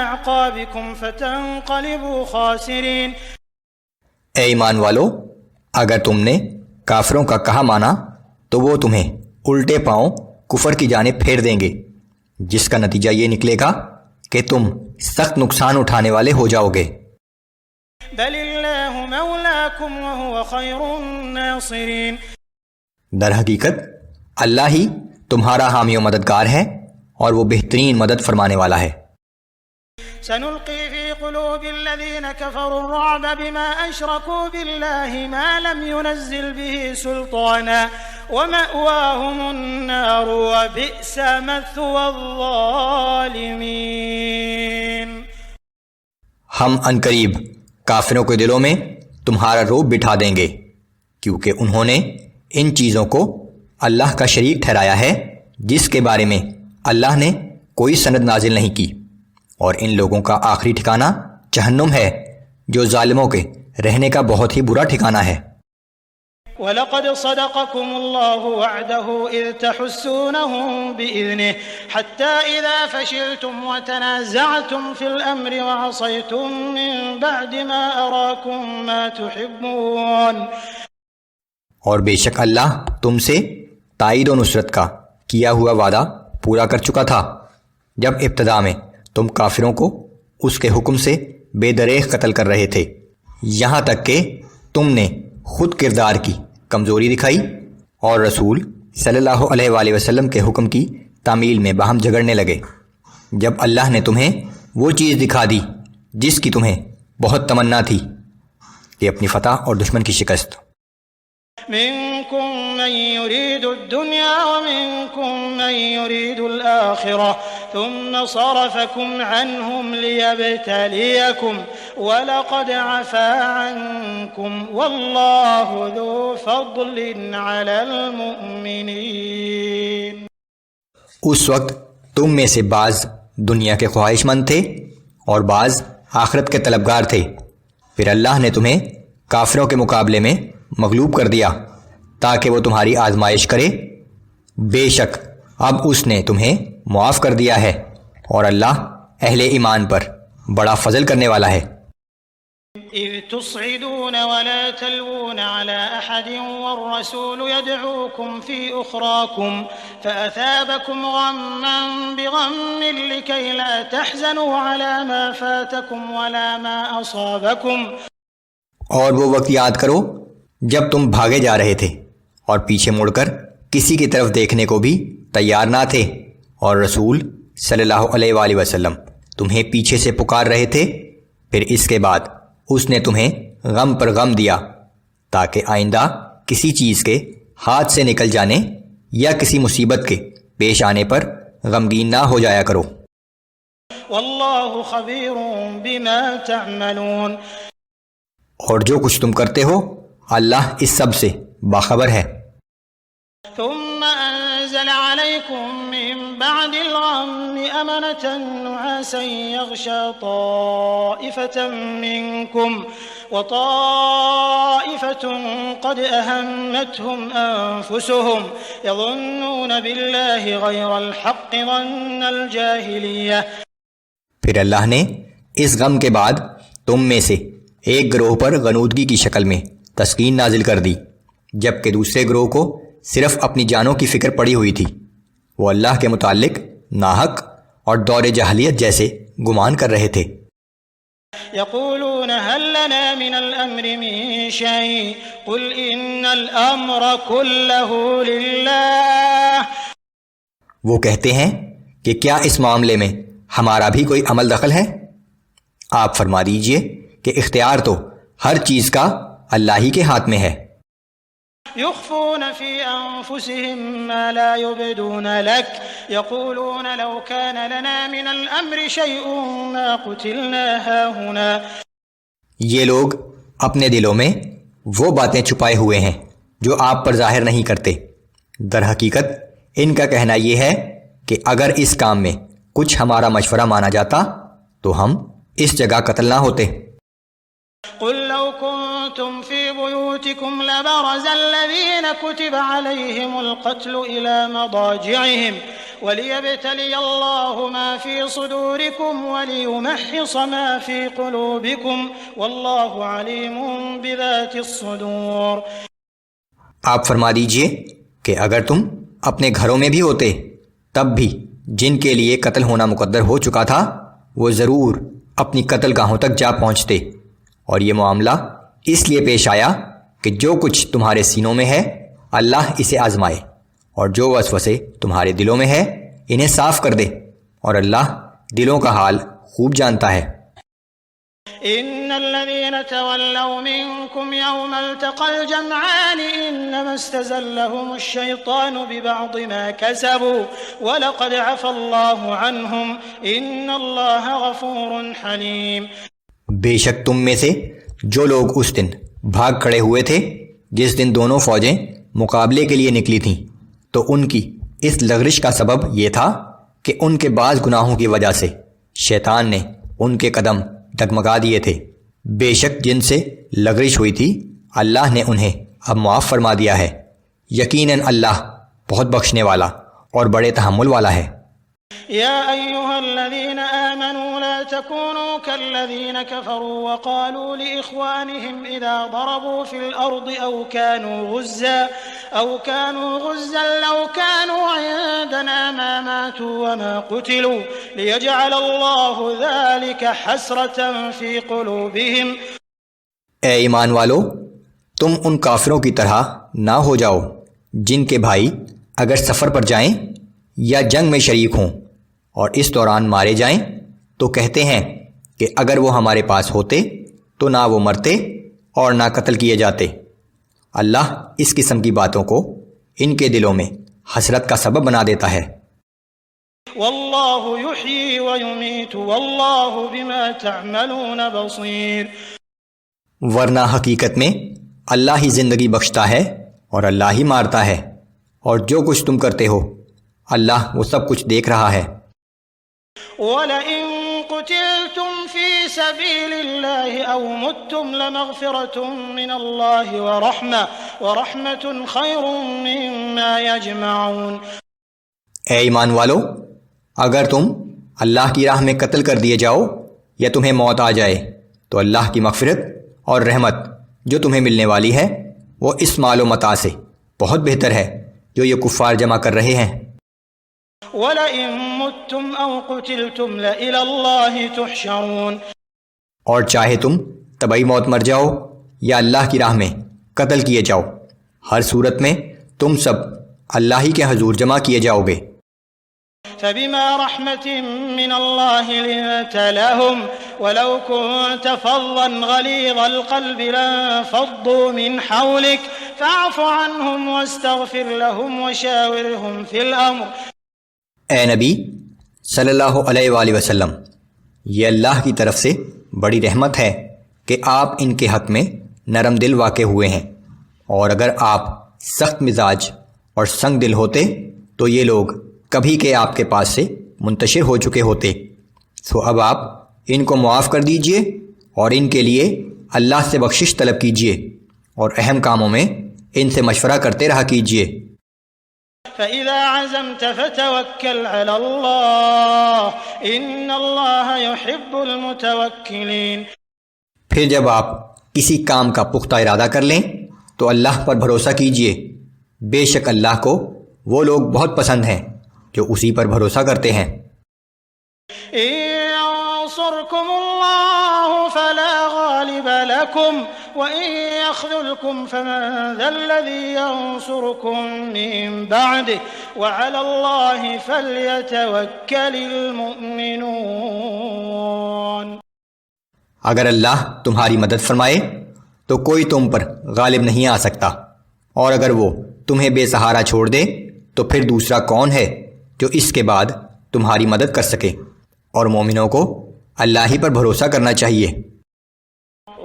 S1: أعقابكم فتنقلبوا خاسرين۔
S2: اے ایمان والو، اگر تم نے کافروں کا کہا مانا تو وہ تمہیں الٹے پاؤں کفر کی جانب پھیر دیں گے، جس کا نتیجہ یہ نکلے گا کہ تم سخت نقصان اٹھانے والے ہو جاؤ گے۔
S1: بل اللہ مولاکم وہو خیر الناصرین۔
S2: در حقیقت اللہ ہی تمہارا حامی و مددگار ہے اور وہ بہترین مدد فرمانے والا ہے۔
S1: سنلقی فی قلوب الذین کفروا الرعب بما اشرکوا باللہ ما لم ينزل به سلطانا ومأواهم النار وبئس مثوى الظالمین۔
S2: ہم عنقریب کافروں کے دلوں میں تمہارا رعب بٹھا دیں گے، کیونکہ انہوں نے ان چیزوں کو اللہ کا شریک ٹھہرایا ہے جس کے بارے میں اللہ نے کوئی سند نازل نہیں کی، اور ان لوگوں کا آخری ٹھکانہ جہنم ہے جو ظالموں کے رہنے کا بہت ہی برا ٹھکانہ ہے۔
S1: وَلَقَدْ صَدَقَكُمُ اللَّهُ وَعْدَهُ إِذْ تَحُسُّونَهُم بِإِذْنِهِ حَتَّى إِذَا فَشِلْتُمْ وَتَنَازَعْتُمْ فِي الْأَمْرِ وَعَصَيْتُم مِّن بَعْدِ مَا أَرَاكُم مَّا تُحِبُّونَ۔
S2: اور بے شک اللہ تم سے تائید و نصرت کا کیا ہوا وعدہ پورا کر چکا تھا جب ابتدا میں تم کافروں کو اس کے حکم سے بے دریغ قتل کر رہے تھے، یہاں تک کہ تم نے خود کردار کی کمزوری دکھائی اور رسول صلی اللہ علیہ وآلہ وسلم کے حکم کی تعمیل میں باہم جھگڑنے لگے، جب اللہ نے تمہیں وہ چیز دکھا دی جس کی تمہیں بہت تمنا تھی کہ اپنی فتح اور دشمن کی شکست۔
S1: منكم من يريد الدنيا ومنكم من يريد الآخرة ثم صرفكم عنهم ليبتليكم ولقد عفا عنكم والله ذو فضل على المؤمنين۔
S2: اس وقت تم میں سے بعض دنیا کے خواہش مند تھے اور بعض آخرت کے طلبگار تھے، پھر اللہ نے تمہیں کافروں کے مقابلے میں مغلوب کر دیا تاکہ وہ تمہاری آزمائش کرے، بے شک اب اس نے تمہیں معاف کر دیا ہے، اور اللہ اہل ایمان پر بڑا فضل کرنے والا ہے۔
S1: إذ تصعدون ولا تلوون على أحد والرسول يدعوكم في أخراكم فأثابكم غما بغم لكي لا تحزنوا على ما فاتكم ولا ما أصابكم۔
S2: اور وہ وقت یاد کرو جب تم بھاگے جا رہے تھے اور پیچھے مڑ کر کسی کی طرف دیکھنے کو بھی تیار نہ تھے، اور رسول صلی اللہ علیہ وآلہ وسلم تمہیں پیچھے سے پکار رہے تھے، پھر اس کے بعد اس نے تمہیں غم پر غم دیا تاکہ آئندہ کسی چیز کے ہاتھ سے نکل جانے یا کسی مصیبت کے پیش آنے پر غمگین نہ ہو جایا کرو۔
S1: واللہ خبیر بما تعملون،
S2: اور جو کچھ تم کرتے ہو اللہ اس سب سے باخبر ہے۔
S1: ثم انزل عليكم من بعد الغم أمنة نعاسا يغشى طائفة منكم وطائفة قد أهمتهم أنفسهم يظنون بالله غير الحق ظن الجاهلية۔
S2: پھر اللہ نے اس غم کے بعد تم میں سے ایک گروہ پر غنودگی کی شکل میں تسکین نازل کر دی، جبکہ دوسرے گروہ کو صرف اپنی جانوں کی فکر پڑی ہوئی تھی۔ وہ اللہ کے متعلق ناحق اور دور جاہلیت جیسے گمان کر رہے تھے۔
S1: يقولون هل لنا من الأمر من شيء قل إن الأمر كله لله۔
S2: وہ کہتے ہیں کہ کیا اس معاملے میں ہمارا بھی کوئی عمل دخل ہے؟ آپ فرما دیجئے کہ اختیار تو ہر چیز کا اللہ ہی کے ہاتھ میں ہے۔
S1: يخفون في أنفسهم ما لا يبدون لك يقولون لو كان لنا من الأمر شيء ما قتلنا هاهنا۔
S2: یہ لوگ اپنے دلوں میں وہ باتیں چھپائے ہوئے ہیں جو آپ پر ظاہر نہیں کرتے۔ در حقیقت ان کا کہنا یہ ہے کہ اگر اس کام میں کچھ ہمارا مشورہ مانا جاتا تو ہم اس جگہ قتل نہ ہوتے۔
S1: قل لو كنتم في بيوتكم لبرز الذين كتب عليهم القتل إلى مضاجعهم وليبتلي الله ما في صدوركم وليمحص ما في قلوبكم والله عليم بذات الصدور۔
S2: آپ فرما دیجئے کہ اگر تم اپنے گھروں میں بھی ہوتے تب بھی جن کے لیے قتل ہونا مقدر ہو چکا تھا وہ ضرور اپنی قتل گاہوں تک جا پہنچتے، اور یہ معاملہ اس لیے پیش آیا کہ جو کچھ تمہارے سینوں میں ہے اللہ اسے آزمائے، اور جو وسوسے تمہارے دلوں میں ہے انہیں صاف کر دے، اور اللہ دلوں کا حال خوب جانتا ہے۔
S1: ان الذين تولوا منكم يوم التقى الجمعان انما استزلهم الشيطان ببعض ما كسبوا ولقد عفى الله عنهم ان الله غفور حليم۔
S2: بے شک تم میں سے جو لوگ اس دن بھاگ کھڑے ہوئے تھے جس دن دونوں فوجیں مقابلے کے لیے نکلی تھیں، تو ان کی اس لغزش کا سبب یہ تھا کہ ان کے بعض گناہوں کی وجہ سے شیطان نے ان کے قدم ڈگمگا دیے تھے۔ بے شک جن سے لغزش ہوئی تھی اللہ نے انہیں اب معاف فرما دیا ہے، یقیناً اللہ بہت بخشنے والا اور بڑے تحمل والا ہے۔
S1: يا أيها الذين آمنوا لا تكونوا كالذين كفروا وقالوا لإخوانهم إذا ضربوا في الأرض أو كانوا غزا لو كانوا عندنا ما ماتوا وما قتلوا ليجعل الله ذلك حسرة في قلوبهم۔
S2: اے ایمان والو، تم ان کافروں کی طرح نہ ہو جاؤ جن کے بھائی اگر سفر پر جائیں یا جنگ میں شریک ہوں اور اس دوران مارے جائیں تو کہتے ہیں کہ اگر وہ ہمارے پاس ہوتے تو نہ وہ مرتے اور نہ قتل کیے جاتے۔ اللہ اس قسم کی باتوں کو ان کے دلوں میں حسرت کا سبب بنا دیتا ہے۔
S1: واللہ یحیی ویمیت واللہ بما تعملون بصیر۔
S2: ورنہ حقیقت میں اللہ ہی زندگی بخشتا ہے اور اللہ ہی مارتا ہے، اور جو کچھ تم کرتے ہو اللہ وہ سب کچھ دیکھ رہا ہے۔
S1: وَلَئِن قُتِلْتُمْ فِي سَبِيلِ اللَّهِ أَوْ مُتُّمْ لَمَغْفِرَةٌ مِّنَ اللَّهِ وَرَحْمَةٌ خَيْرٌ مِّمَّا يَجْمَعُونَ۔
S2: اے ایمان والو، اگر تم اللہ کی راہ میں قتل کر دیے جاؤ یا تمہیں موت آ جائے تو اللہ کی مغفرت اور رحمت جو تمہیں ملنے والی ہے وہ اس مال و متاع سے بہت بہتر ہے جو یہ کفار جمع کر رہے ہیں۔
S1: وَلَئِن مُتُّمْ أَوْ قُتِلْتُمْ لَإِلَى اللَّهِ تُحْشَرُونَ۔
S2: اور چاہے تم طبعی موت مر جاؤ یا اللہ کی راہ میں قتل کیے جاؤ، ہر صورت میں تم سب اللہ ہی کے حضور جمع کیے جاؤ گے۔
S1: فَبِمَا رَحْمَةٍ مِّنَ اللَّهِ لِنتَ لَهُمْ وَلَوْ كُنتَ فَظًّا غَلِيظَ الْقَلْبِ لَانفَضُّوا مِنْ حَوْلِكَ فَاعْفُ عَنْهُمْ وَاسْتَغْفِرْ لَهُمْ وَشَاوِرْهُمْ فِي الْأَمْرِ
S2: اے نبی صلی اللہ علیہ وآلہ وسلم، یہ اللہ کی طرف سے بڑی رحمت ہے کہ آپ ان کے حق میں نرم دل واقع ہوئے ہیں، اور اگر آپ سخت مزاج اور سنگ دل ہوتے تو یہ لوگ کبھی کے آپ کے پاس سے منتشر ہو چکے ہوتے۔ سو اب آپ ان کو معاف کر دیجئے اور ان کے لیے اللہ سے بخشش طلب کیجئے، اور اہم کاموں میں ان سے مشورہ کرتے رہا کیجئے۔
S1: فَإِذَا عَزَمْتَ فَتَوَكَّلْ عَلَى اللَّهِ إِنَّ اللَّهَ يُحِبُّ الْمُتَوَكِّلِينَ۔
S2: پھر جب آپ کسی کام کا پختہ ارادہ کر لیں تو اللہ پر بھروسہ کیجئے، بے شک اللہ کو وہ لوگ بہت پسند ہیں جو اسی پر بھروسہ کرتے ہیں۔
S1: إِن يَنصُرْكُمُ اللَّهُ فَلَا غَالِبَ لَكُمْ وَإِن يَخْذُلْكُمْ فَمَن ذَا الَّذِي يَنصُرُكُم مِّن بَعْدِهِ وَعَلَى اللَّهِ فَلْيَتَوَكَّلِ الْمُؤْمِنُونَ۔
S2: اگر اللہ تمہاری مدد فرمائے تو کوئی تم پر غالب نہیں آ سکتا، اور اگر وہ تمہیں بے سہارا چھوڑ دے تو پھر دوسرا کون ہے جو اس کے بعد تمہاری مدد کر سکے؟ اور مومنوں کو اللہ ہی پر بھروسہ کرنا چاہیے۔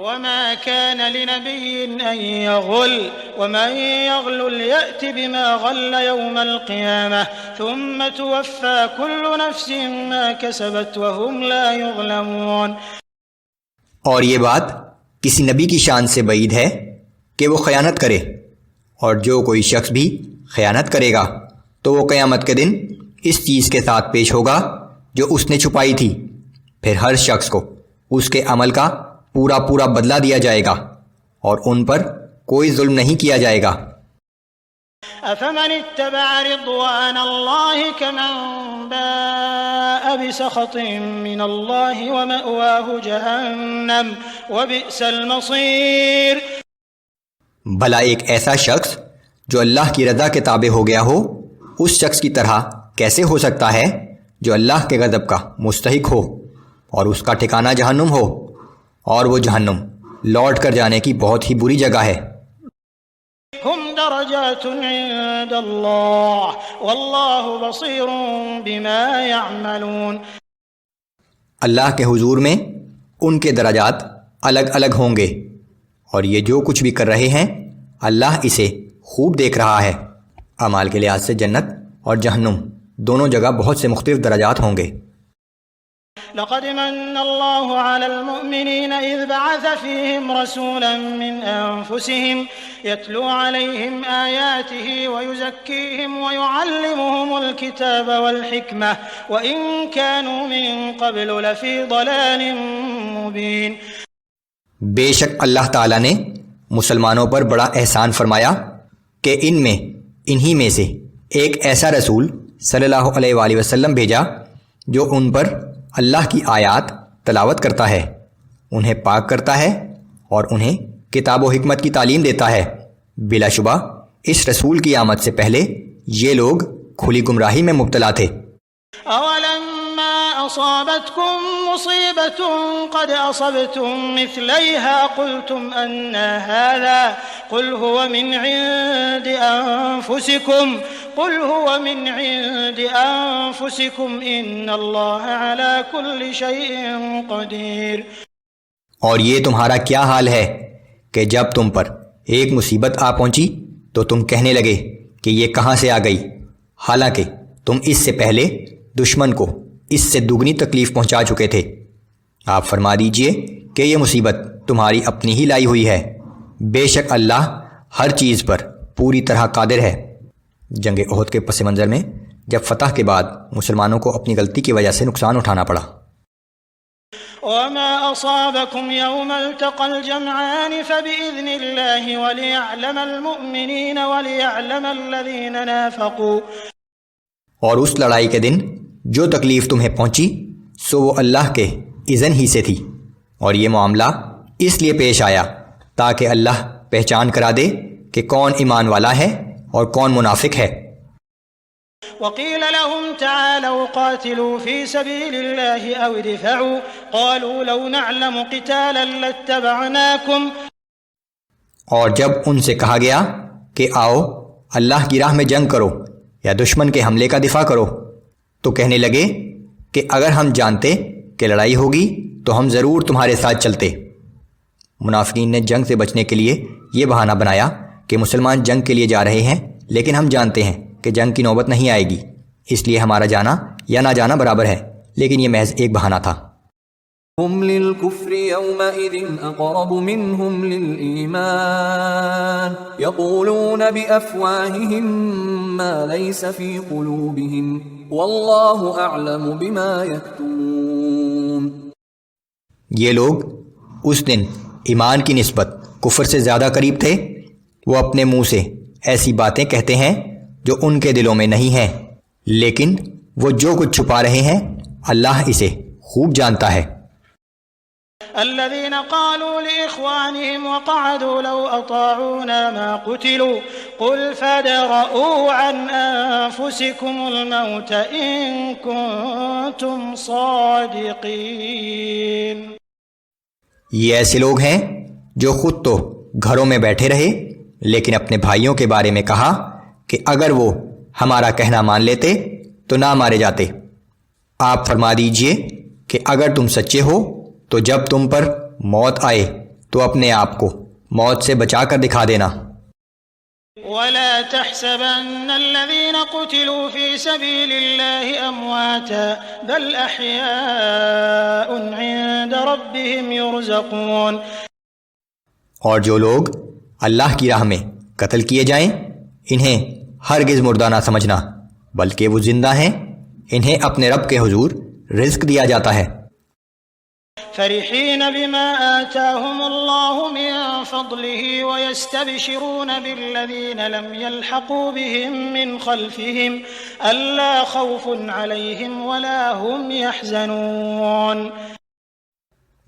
S1: وما كان لنبي أن يغل ومن يغل يأت بما غل يوم القيامة ثم توفى كل نفس ما كسبت وهم لا يظلمون۔
S2: اور یہ بات کسی نبی کی شان سے بعید ہے کہ وہ خیانت کرے، اور جو کوئی شخص بھی خیانت کرے گا تو وہ قیامت کے دن اس چیز کے ساتھ پیش ہوگا جو اس نے چھپائی تھی، پھر ہر شخص کو اس کے عمل کا پورا پورا بدلہ دیا جائے گا، اور ان پر کوئی ظلم نہیں کیا جائے گا۔
S1: أفمن اتبع رضوان الله كمن باء بسخط من الله ومأواه جهنم وبئس المصير۔
S2: بھلا ایک ایسا شخص جو اللہ کی رضا کے تابع ہو گیا ہو اس شخص کی طرح کیسے ہو سکتا ہے جو اللہ کے غضب کا مستحق ہو اور اس کا ٹھکانہ جہنم ہو، اور وہ جہنم لوٹ کر جانے کی بہت ہی بری جگہ ہے۔
S1: هم درجات عند الله والله بصير بما يعملون۔
S2: اللہ کے حضور میں ان کے درجات الگ الگ ہوں گے، اور یہ جو کچھ بھی کر رہے ہیں اللہ اسے خوب دیکھ رہا ہے۔ اعمال کے لحاظ سے جنت اور جہنم دونوں جگہ بہت سے مختلف درجات ہوں گے۔
S1: لقد من الله على المؤمنين إذ بعث فيهم رسولا من أنفسهم يتلو عليهم آياته ويزكيهم ويعلمهم الكتاب والحكمة وإن كانوا من قبل لفي ضلال مبين۔
S2: بے شک اللہ تعالیٰ نے مسلمانوں پر بڑا احسان فرمایا کہ ان میں انہی میں سے ایک ایسا رسول صلی اللہ علیہ وآلہ وسلم بھیجا جو ان پر اللہ کی آیات تلاوت کرتا ہے، انہیں پاک کرتا ہے اور انہیں کتاب و حکمت کی تعلیم دیتا ہے۔ بلا شبہ اس رسول کی آمد سے پہلے یہ لوگ کھلی گمراہی میں مبتلا تھے۔
S1: أولما أصابتكم مصيبة قد أصبتم مثليها قلتم أن هذا قل هو من عند أنفسكم إن الله على كل شيء قدير۔
S2: اور یہ تمہارا کیا حال ہے کہ جب تم پر ایک مصیبت آ پہنچی تو تم کہنے لگے کہ یہ کہاں سے آ گئی، حالانکہ تم اس سے پہلے دشمن کو اس سے دگنی تکلیف پہنچا چکے تھے۔ آپ فرما دیجئے کہ یہ مصیبت تمہاری اپنی ہی لائی ہوئی ہے، بے شک اللہ ہر چیز پر پوری طرح قادر ہے۔ جنگ احد کے پس منظر میں جب فتح کے بعد مسلمانوں کو اپنی غلطی کی وجہ سے نقصان اٹھانا پڑا۔
S1: وما أصابكم يوم التقى الجمعان فبإذن الله وليعلم المؤمنين وليعلم الذين نافقوا۔
S2: اور اس لڑائی کے دن جو تکلیف تمہیں پہنچی سو وہ اللہ کے اذن ہی سے تھی، اور یہ معاملہ اس لیے پیش آیا تاکہ اللہ پہچان کرا دے کہ کون ایمان والا ہے اور کون منافق ہے۔
S1: وقيل لهم تعالوا قاتلوا في سبيل الله أو ادفعوا قالوا لو نعلم قتالا لاتبعناكم۔
S2: اور جب ان سے کہا گیا کہ آؤ اللہ کی راہ میں جنگ کرو یا دشمن کے حملے کا دفاع کرو، تو کہنے لگے کہ اگر ہم جانتے کہ لڑائی ہوگی تو ہم ضرور تمہارے ساتھ چلتے۔ منافقین نے جنگ سے بچنے کے لیے یہ بہانہ بنایا کہ مسلمان جنگ کے لیے جا رہے ہیں، لیکن ہم جانتے ہیں کہ جنگ کی نوبت نہیں آئے گی، اس لیے ہمارا جانا یا نہ جانا برابر ہے، لیکن یہ محض ایک بہانہ تھا۔
S3: هم للكفر يومئذ أقرب منهم للإيمان يقولون بأفواههم ما ليس في قلوبهم والله أعلم بما يكتمون۔
S2: یہ لوگ اس دن ایمان کی نسبت کفر سے زیادہ قریب تھے، وہ اپنے منہ سے ایسی باتیں کہتے ہیں جو ان کے دلوں میں نہیں ہیں، لیکن وہ جو کچھ چھپا رہے ہیں اللہ اسے خوب جانتا ہے۔
S1: الذين قالوا لإخوانهم وقعدوا لو أطاعونا ما قتلوا قل فادرءوا عن أنفسكم الموت إن كنتم صادقين۔
S2: یہ ایسے لوگ ہیں جو خود تو گھروں میں بیٹھے رہے، لیکن اپنے بھائیوں کے بارے میں کہا کہ اگر وہ ہمارا کہنا مان لیتے تو نہ مارے جاتے۔ آپ فرما دیجئے کہ اگر تم سچے ہو تو جب تم پر موت آئے تو اپنے آپ کو موت سے بچا کر دکھا دینا۔
S1: ولا تحسبن الذين قتلوا في سبيل الله أمواتا بل أحياء عند ربهم يرزقون۔
S2: اور جو لوگ اللہ کی راہ میں قتل کیے جائیں انہیں ہرگز مردہ نہ سمجھنا، بلکہ وہ زندہ ہیں، انہیں اپنے رب کے حضور رزق دیا جاتا ہے۔
S1: فرحين بما آتاهم الله من فضله ويستبشرون بالذين لم يلحقوا بهم من خلفهم ألا خوف عليهم ولا هم يحزنون۔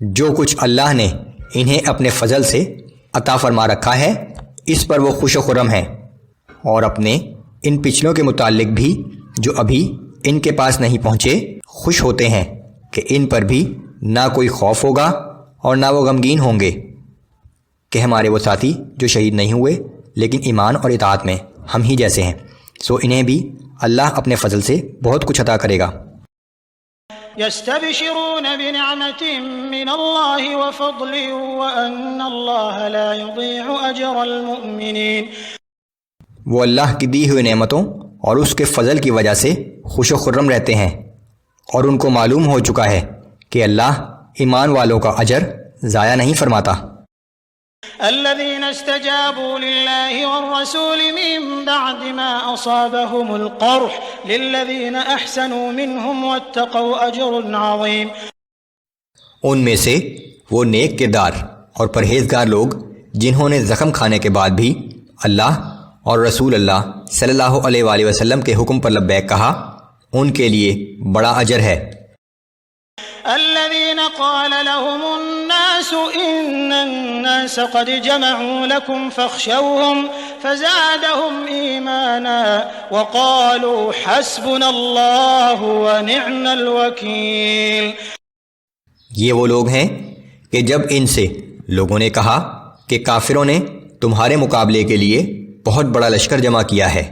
S2: جو کچھ اللہ نے انہیں اپنے فضل سے عطا فرما رکھا ہے اس پر وہ خوش و خرم ہیں، اور اپنے ان پچھلوں کے متعلق بھی جو ابھی ان کے پاس نہیں پہنچے خوش ہوتے ہیں کہ ان پر بھی نہ کوئی خوف ہوگا اور نہ وہ غمگین ہوں گے کہ ہمارے وہ ساتھی جو شہید نہیں ہوئے لیکن ایمان اور اطاعت میں ہم ہی جیسے ہیں، سو انہیں بھی اللہ اپنے فضل سے بہت کچھ عطا کرے گا۔
S1: يستبشرون بنعمة من الله وفضل وأن الله لا يضيع أجر المؤمنين۔
S2: وہ اللہ کی دی ہوئی نعمتوں اور اس کے فضل کی وجہ سے خوش و خرم رہتے ہیں، اور ان کو معلوم ہو چکا ہے کہ اللہ ایمان والوں کا اجر ضائع نہیں فرماتا۔
S1: الذين استجابوا لله والرسول من بعد ما أصابهم القرح للذين أحسنوا منهم واتقوا أجر عظيم۔
S2: ان میں سے وہ نیک کردار اور پرہیزگار لوگ جنہوں نے زخم کھانے کے بعد بھی اللہ اور رسول اللہ صلی اللہ علیہ وآلہ وسلم کے حکم پر لبیک کہا، ان کے لیے بڑا اجر ہے۔
S1: الذين قال لهم الناس إن الناس قد جمعوا لكم فاخشوهم فزادهم إيمانا وقالوا حسبنا الله ونعم الوكيل۔
S2: یہ وہ لوگ ہیں کہ جب ان سے لوگوں نے کہا کہ کافروں نے تمہارے مقابلے کے لیے بہت بڑا لشکر جمع کیا ہے،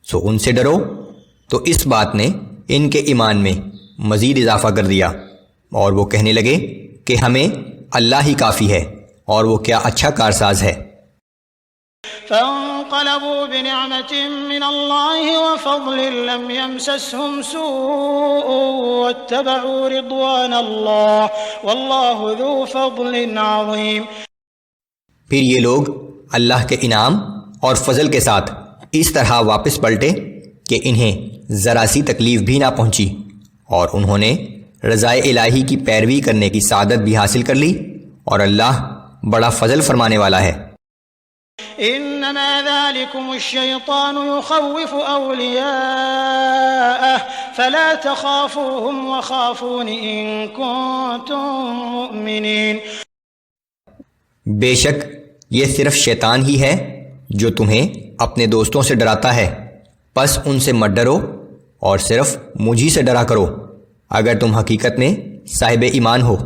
S2: سو ان سے ڈرو، تو اس بات نے ان کے ایمان میں مزید اضافہ کر دیا، اور وہ کہنے لگے کہ ہمیں اللہ ہی کافی ہے اور وہ کیا اچھا کارساز ہے۔
S1: فانقلبوا بنعمة من الله وفضل لم يمسسهم سوء واتبعوا رضوان الله والله ذو فضل عظيم۔
S2: پھر یہ لوگ اللہ کے انعام اور فضل کے ساتھ اس طرح واپس پلٹے کہ انہیں ذرا سی تکلیف بھی نہ پہنچی، اور انہوں نے رضائے الہی کی پیروی کرنے کی سعادت بھی حاصل کر لی، اور اللہ بڑا فضل فرمانے والا ہے۔
S1: انما ذلكم الشيطان يخوف اولياءه فلا تخافوهم وخافون ان كنتم مؤمنين۔
S2: بے شک یہ صرف شیطان ہی ہے جو تمہیں اپنے دوستوں سے ڈراتا ہے، پس ان سے مت ڈرو اور صرف مجھی سے ڈرا کرو اگر تم حقیقت میں صاحب ایمان ہو۔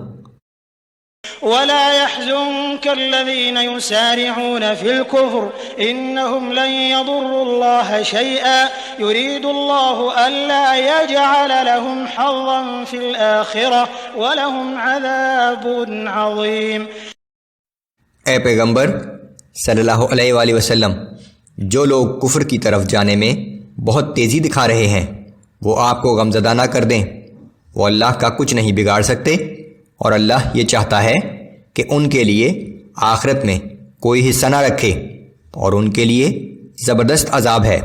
S1: ولا يحزنك الذين يسارعون في الكفر إنهم لن يضروا الله شيئا يريد الله ألا يجعل لهم حظا في الآخرة ولهم عذاب عظيم۔
S2: اے پیغمبر صلی اللہ علیہ وآلہ وسلم، جو لوگ کفر کی طرف جانے میں بہت تیزی دکھا رہے ہیں وہ آپ کو غمزدہ نہ کر دیں، وہ اللہ کا کچھ نہیں بگاڑ سکتے، اور اللہ یہ چاہتا ہے کہ ان کے لیے آخرت میں کوئی حصہ نہ رکھے، اور ان کے لیے زبردست عذاب ہے۔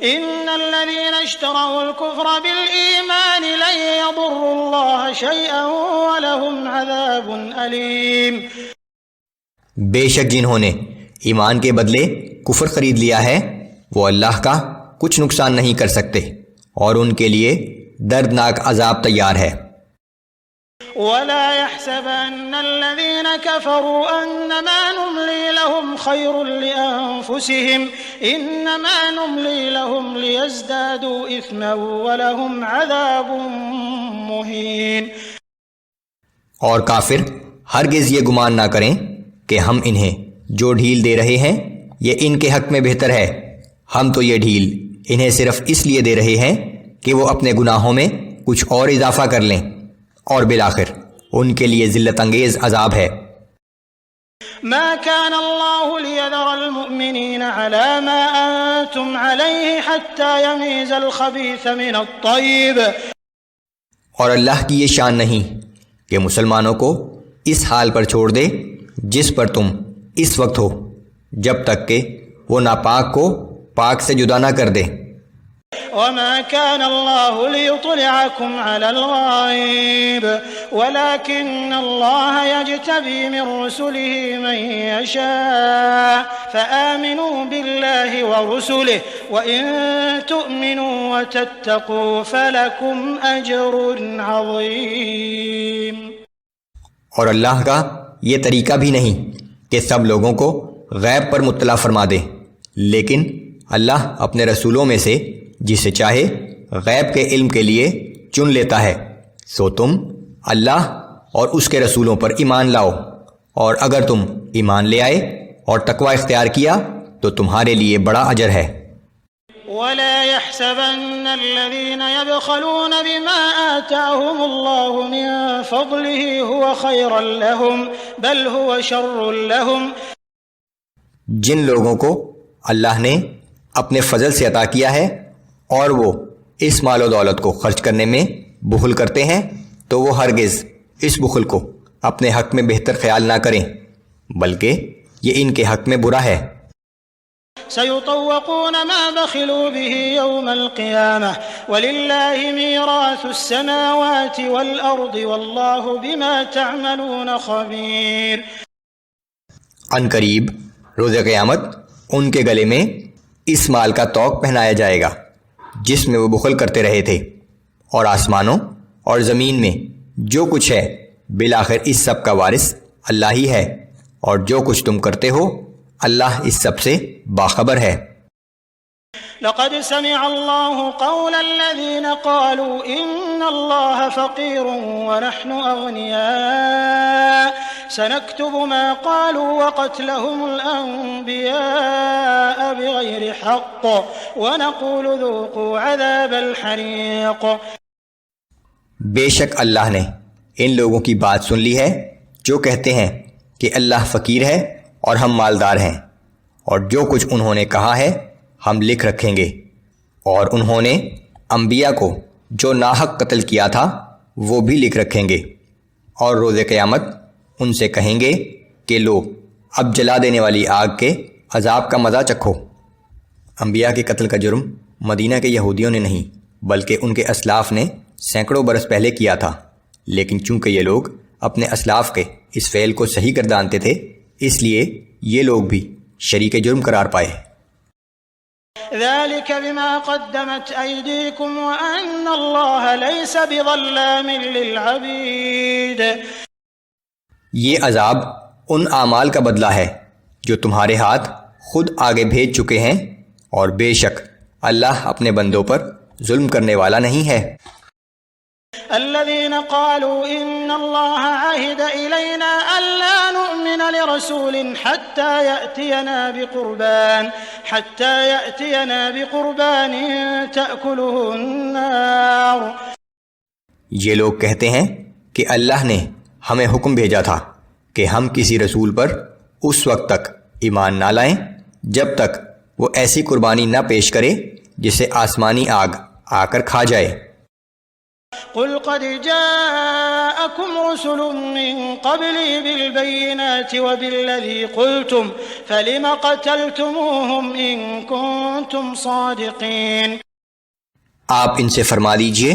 S1: ان الذين اشتروا الكفر بالإيمان لن يضروا الله شيئا ولهم عذاب أليم۔
S2: بے شک جنہوں نے ایمان کے بدلے کفر خرید لیا ہے وہ اللہ کا کچھ نقصان نہیں کر سکتے، اور ان کے لیے دردناک عذاب تیار ہے۔
S1: ولا يحسبن الذين كفروا أنما نملي لهم خير لأنفسهم إنما نملي لهم ليزدادوا إثما ولهم عذاب مهين۔
S2: اور کافر ہرگز یہ گمان نہ کریں کہ ہم انہیں جو ڈھیل دے رہے ہیں یہ ان کے حق میں بہتر ہے، ہم تو یہ ڈھیل انہیں صرف اس لیے دے رہے ہیں کہ وہ اپنے گناہوں میں کچھ اور اضافہ کر لیں، اور بالآخر ان کے لیے ذلت انگیز عذاب ہے۔
S1: ما كان الله ليذر المؤمنين على ما أنتم عليه حتى يميز الخبيث من الطيب۔
S2: اور اللہ کی یہ شان نہیں کہ مسلمانوں کو اس حال پر چھوڑ دے جس پر تم اس وقت ہو، جب تک کہ وہ ناپاک کو پاک سے جدا نہ کر دے۔
S1: وما كان الله ليطلعكم على الغيب ولكن الله يجتبي من رسله من يشاء فآمنوا بالله ورسله وإن تؤمنوا وتتقوا فلكم أجر عظيم۔
S2: اور اللہ کا یہ طریقہ بھی نہیں کہ سب لوگوں کو غیب پر مطلع فرما دے، لیکن اللہ اپنے رسولوں میں سے جسے چاہے غیب کے علم کے لیے چن لیتا ہے، سو تم اللہ اور اس کے رسولوں پر ایمان لاؤ، اور اگر تم ایمان لے آئے اور تقوی اختیار کیا تو تمہارے لیے بڑا اجر ہے۔
S1: ولا يحسبن الذين يبخلون بما آتاهم الله من فضله هو خيرا لهم بل هو شر لهم۔
S2: جن لوگوں کو اللہ نے اپنے فضل سے عطا کیا ہے اور وہ اس مال و دولت کو خرچ کرنے میں بخل کرتے ہیں تو وہ ہرگز اس بخل کو اپنے حق میں بہتر خیال نہ کریں، بلکہ یہ ان کے حق میں برا ہے۔
S1: سيطوقون ما بخلوا به يوم القيامة ولله ميراث السماوات والأرض والله بما تعملون خبير۔
S2: ان قریب روز قیامت ان کے گلے میں اس مال کا طوق پہنایا جائے گا جس میں وہ بخل کرتے رہے تھے، اور آسمانوں اور زمین میں جو کچھ ہے بالآخر اس سب کا وارث اللہ ہی ہے، اور جو کچھ تم کرتے ہو اللہ اس سب سے باخبر ہے۔
S1: لقد سمع الله قول الذين قالوا إن الله فقير ونحن أغنياء سنكتب ما قالوا وقتلهم الأنبياء بغير حق ونقول ذوقوا عذاب الحريق۔
S2: بے شک اللہ نے ان لوگوں کی بات سن لی ہے جو کہتے ہیں کہ اللہ فقیر ہے اور ہم مالدار ہیں، اور جو کچھ انہوں نے کہا ہے ہم لکھ رکھیں گے، اور انہوں نے انبیاء کو جو ناحق قتل کیا تھا وہ بھی لکھ رکھیں گے، اور روز قیامت ان سے کہیں گے کہ لو اب جلا دینے والی آگ کے عذاب کا مزہ چکھو۔ انبیاء کے قتل کا جرم مدینہ کے یہودیوں نے نہیں بلکہ ان کے اسلاف نے سینکڑوں برس پہلے کیا تھا، لیکن چونکہ یہ لوگ اپنے اسلاف کے اس فعل کو صحیح گردانتے تھے اس لیے یہ لوگ بھی شریک جرم قرار پائے۔
S1: ذلك بما قدمت أيديكم وأن الله ليس بظلام للعبيد۔
S2: یہ عذاب ان اعمال کا بدلہ ہے جو تمہارے ہاتھ خود آگے بھیج چکے ہیں، اور بے شک اللہ اپنے بندوں پر ظلم کرنے والا نہیں ہے۔
S1: الذين قالوا إن الله عهد إلينا ألا نؤمن لرسول حتى يأتينا بقربان تأكله النار.
S2: یہ لوگ کہتے ہیں کہ اللہ نے ہمیں حکم بھیجا تھا کہ ہم کسی رسول پر اس وقت تک ایمان نہ لائیں جب تک وہ ایسی قربانی نہ پیش کرے جسے آسمانی آگ آ کر کھا جائے.
S1: قل قد جاءكم رسل من قبلي بالبينات وبالذي قلتم فلم قتلتموهم إن كنتم صادقين.
S2: آپ ان سے فرما دیجئے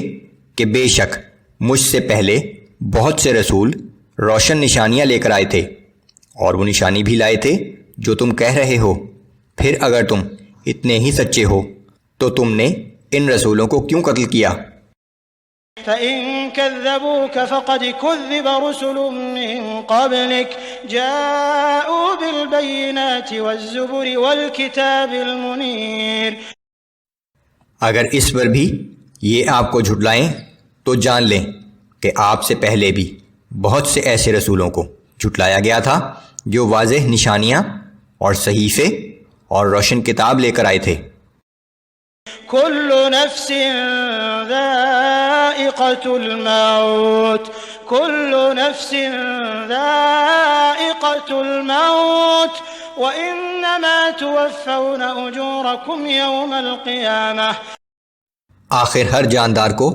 S2: کہ بے شک مجھ سے پہلے بہت سے رسول روشن نشانیاں لے کر آئے تھے اور وہ نشانی بھی لائے تھے جو تم کہہ رہے ہو. پھر اگر تم اتنے ہی سچے ہو تو تم نے ان رسولوں کو کیوں قتل کیا؟
S1: فَإِن كَذَّبُوكَ فَقَدْ كُذِّبَ رُسُلٌ مِّن قَبْلِكَ جَاءُوا بِالْبَيِّنَاتِ وَالزُّبُرِ وَالْكِتَابِ الْمُنِيرِ.
S2: اگر اس پر بھی یہ آپ کو جھٹلائیں تو جان لیں کہ آپ سے پہلے بھی بہت سے ایسے رسولوں کو جھٹلایا گیا تھا جو واضح نشانیاں اور صحیفے اور روشن کتاب لے کر آئے تھے.
S1: كل نفس ذائقة الموت وإنما توفون أجوركم يوم القيامة.
S2: آخر ہر جاندار کو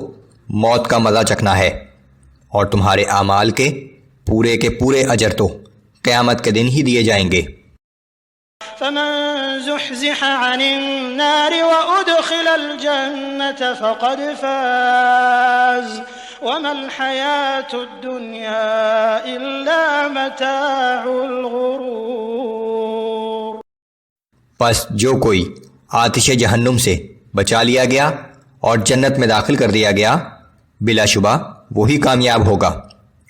S2: موت کا مزہ چکھنا ہے اور تمہارے اعمال کے پورے اجر تو قیامت کے دن ہی دیے جائیں گے.
S1: فمن زحزح عن النار وأدخل الجنة فقد فاز وما الحياة الدنيا إلا متاع الغرور.
S2: پس جو کوئی آتش جہنم سے بچا لیا گیا اور جنت میں داخل کر دیا گیا بلا شبہ وہی کامیاب ہوگا.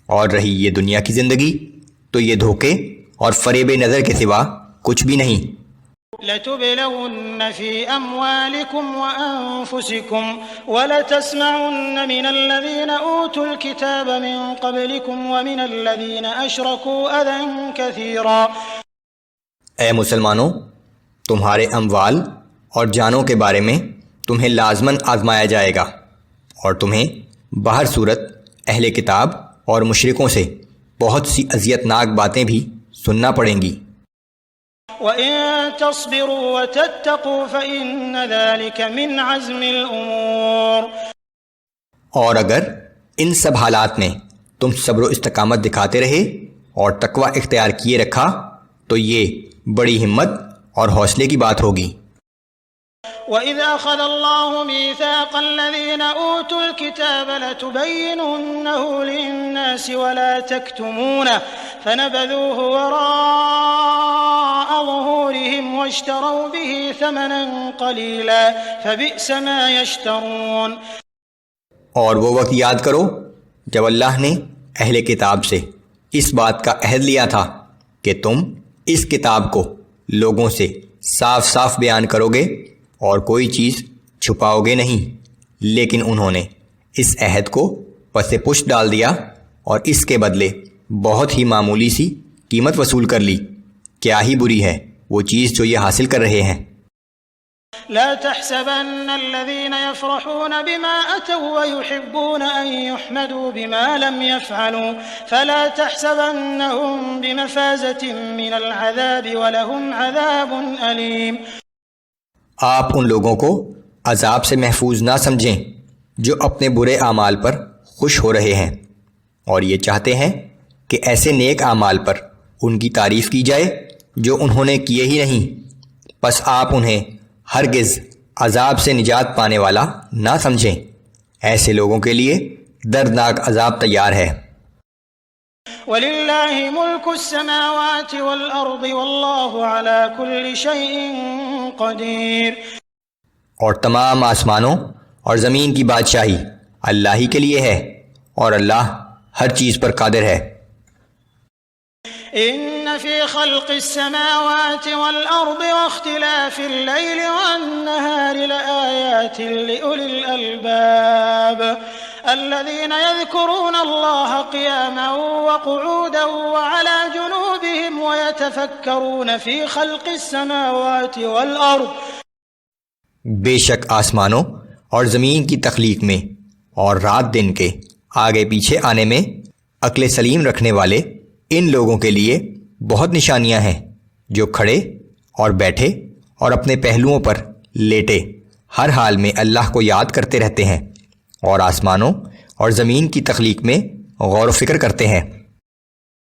S2: اور رہی یہ دنیا کی زندگی تو یہ دھوکے اور فریب نظر کے سوا کچھ بھی نہیں.
S1: لَتُبْلَوُنَّ فِي أَمْوَالِكُمْ وَأَنفُسِكُمْ وَلَتَسْمَعُنَّ مِنَ الَّذِينَ أُوتُوا الْكِتَابَ مِنْ قَبْلِكُمْ وَمِنَ الَّذِينَ أَشْرَكُوا أَذًى كَثِيرًا.
S2: اے مسلمانوں، تمہارے اموال اور جانوں کے بارے میں تمہیں لازماً آزمایا جائے گا اور تمہیں باہر صورت اہل کتاب اور مشرکوں سے بہت سی اذیتناک باتیں بھی سننا پڑیں گی.
S1: وَإِن تَصْبِرُوا وَتَتَّقُوا فَإِنَّ ذَلِكَ مِنْ عَزْمِ الْأُمُورِ.
S2: اور اگر ان سب حالات میں تم صبر و استقامت دکھاتے رہے اور تقوی اختیار کیے رکھا تو یہ بڑی ہمت اور حوصلے کی بات ہوگی.
S1: وَإِذْ أَخَذَ اللَّهُ مِيثَاقَ الَّذِينَ أُوتُوا الْكِتَابَ لَتُبَيِّنُنَّهُ لِلنَّاسِ وَلَا تَكْتُمُونَهُ فَنَبَذُوهُ وَرَاءَ ظُهُورِهِمْ وَاشْتَرَوْا بِهِ ثَمَنًا قَلِيلًا فَبِئْسَ مَا يَشْتَرُونَ.
S2: اور وہ وقت یاد کرو جب اللہ نے اہل کتاب سے اس بات کا عہد لیا تھا کہ تم اس کتاب کو لوگوں سے صاف صاف بیان کرو گے اور کوئی چیز چھپاؤ گے نہیں، لیکن انہوں نے اس عہد کو پس پشت ڈال دیا اور اس کے بدلے بہت ہی معمولی سی قیمت وصول کر لی. کیا ہی بری ہے وہ چیز جو یہ حاصل کر رہے ہیں.
S1: لا تحسبن الذين يفرحون بما أتوا ويحبون أن يحمدوا بما لم يفعلوا فلا تحسبنهم بمفازة من العذاب ولهم عذاب أليم.
S2: آپ ان لوگوں کو عذاب سے محفوظ نہ سمجھیں جو اپنے برے اعمال پر خوش ہو رہے ہیں اور یہ چاہتے ہیں کہ ایسے نیک اعمال پر ان کی تعریف کی جائے جو انہوں نے کیے ہی نہیں. پس آپ انہیں ہرگز عذاب سے نجات پانے والا نہ سمجھیں. ایسے لوگوں کے لیے دردناک عذاب تیار ہے.
S1: وَلِلَّهِ مُلْكُ السَّمَاوَاتِ وَالْأَرْضِ وَاللَّهُ عَلَى كُلِّ شَيْءٍ قَدِيرٌ.
S2: اور تمام آسمانوں اور زمین کی بادشاہی اللہ ہی کے لیے ہے اور اللہ ہر چیز پر قادر ہے.
S1: إِنَّ في خلق السماوات والأرض واختلاف الليل والنهار لآيات لأولي الألباب الذين يذكرون الله قياما وقعودا وعلى جنوبهم ويتفكرون في خلق السماوات والأرض.
S2: بے شک آسمانوں اور زمین کی تخلیق میں اور رات دن کے آگے پیچھے آنے میں عقل سلیم رکھنے والے ان لوگوں کے لیے بہت نشانیاں ہیں جو کھڑے اور بیٹھے اور اپنے پہلوؤں پر لیٹے ہر حال میں اللہ کو یاد کرتے رہتے ہیں اور آسمانوں اور زمین کی تخلیق میں غور و فکر کرتے ہیں.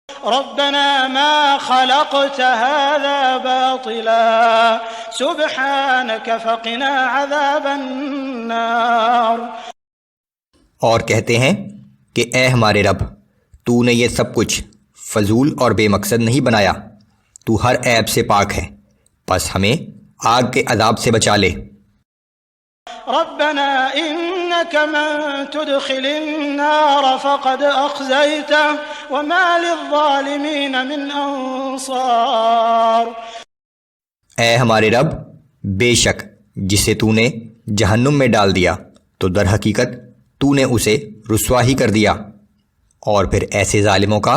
S1: ربنا ما خلقت هذا باطلا سبحانك فقنا عذاب النار.
S2: اور کہتے ہیں کہ اے ہمارے رب تو نے یہ سب کچھ فضول اور بے مقصد نہیں بنایا، تو ہر عیب سے پاک ہے، پس ہمیں آگ کے عذاب سے بچا لے.
S1: ربنا انك من تدخل النار فقد اخزيته وما للظالمين من انصار.
S2: اے ہمارے رب بے شک جسے تو نے جہنم میں ڈال دیا تو در حقیقت تو نے اسے رسوا ہی کر دیا، اور پھر ایسے ظالموں کا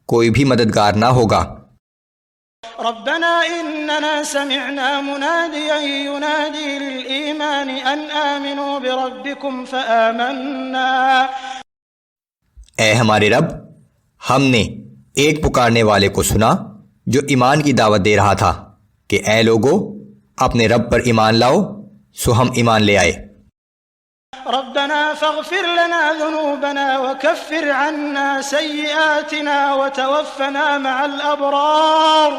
S2: کوئی بھی مددگار نہ ہوگا.
S1: ربنا اننا سمعنا مناديا ينادي للإيمان ان آمنوا بربكم فآمنا.
S2: اے ہمارے رب ہم نے ایک پکارنے والے کو سنا جو ایمان کی دعوت دے رہا تھا کہ اے لوگو اپنے رب پر ایمان لاؤ، سو ہم ایمان لے آئے.
S1: ربنا فاغفر لنا ذنوبنا وكفر عنا سيئاتنا وتوفنا مع الأبرار.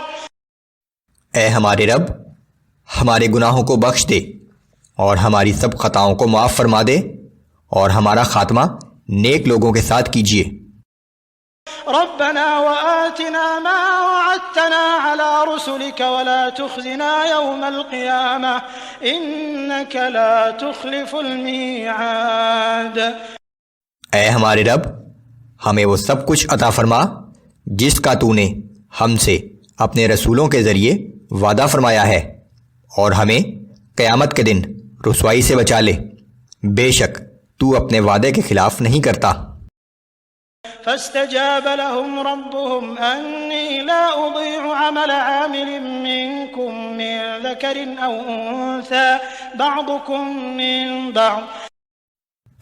S2: اے ہمارے رب ہمارے گناہوں کو بخش دے اور ہماری سب خطاؤں کو معاف فرما دے اور ہمارا خاتمہ نیک لوگوں کے ساتھ کیجیے.
S1: ربنا وآتنا ما وعدتنا على رسلك ولا تخزنا يوم القيامة إنك لا تخلف الميعاد.
S2: اے ہمارے رب ہمیں وہ سب کچھ عطا فرما جس کا تو نے ہم سے اپنے رسولوں کے ذریعے وعدہ فرمایا ہے، اور ہمیں قیامت کے دن رسوائی سے بچا لے، بے شک تو اپنے وعدے کے خلاف نہیں کرتا.
S1: فاستجاب لهم ربهم أني لا أضيع عمل عامل منكم من ذكر أو أنثى بعضكم من بعض.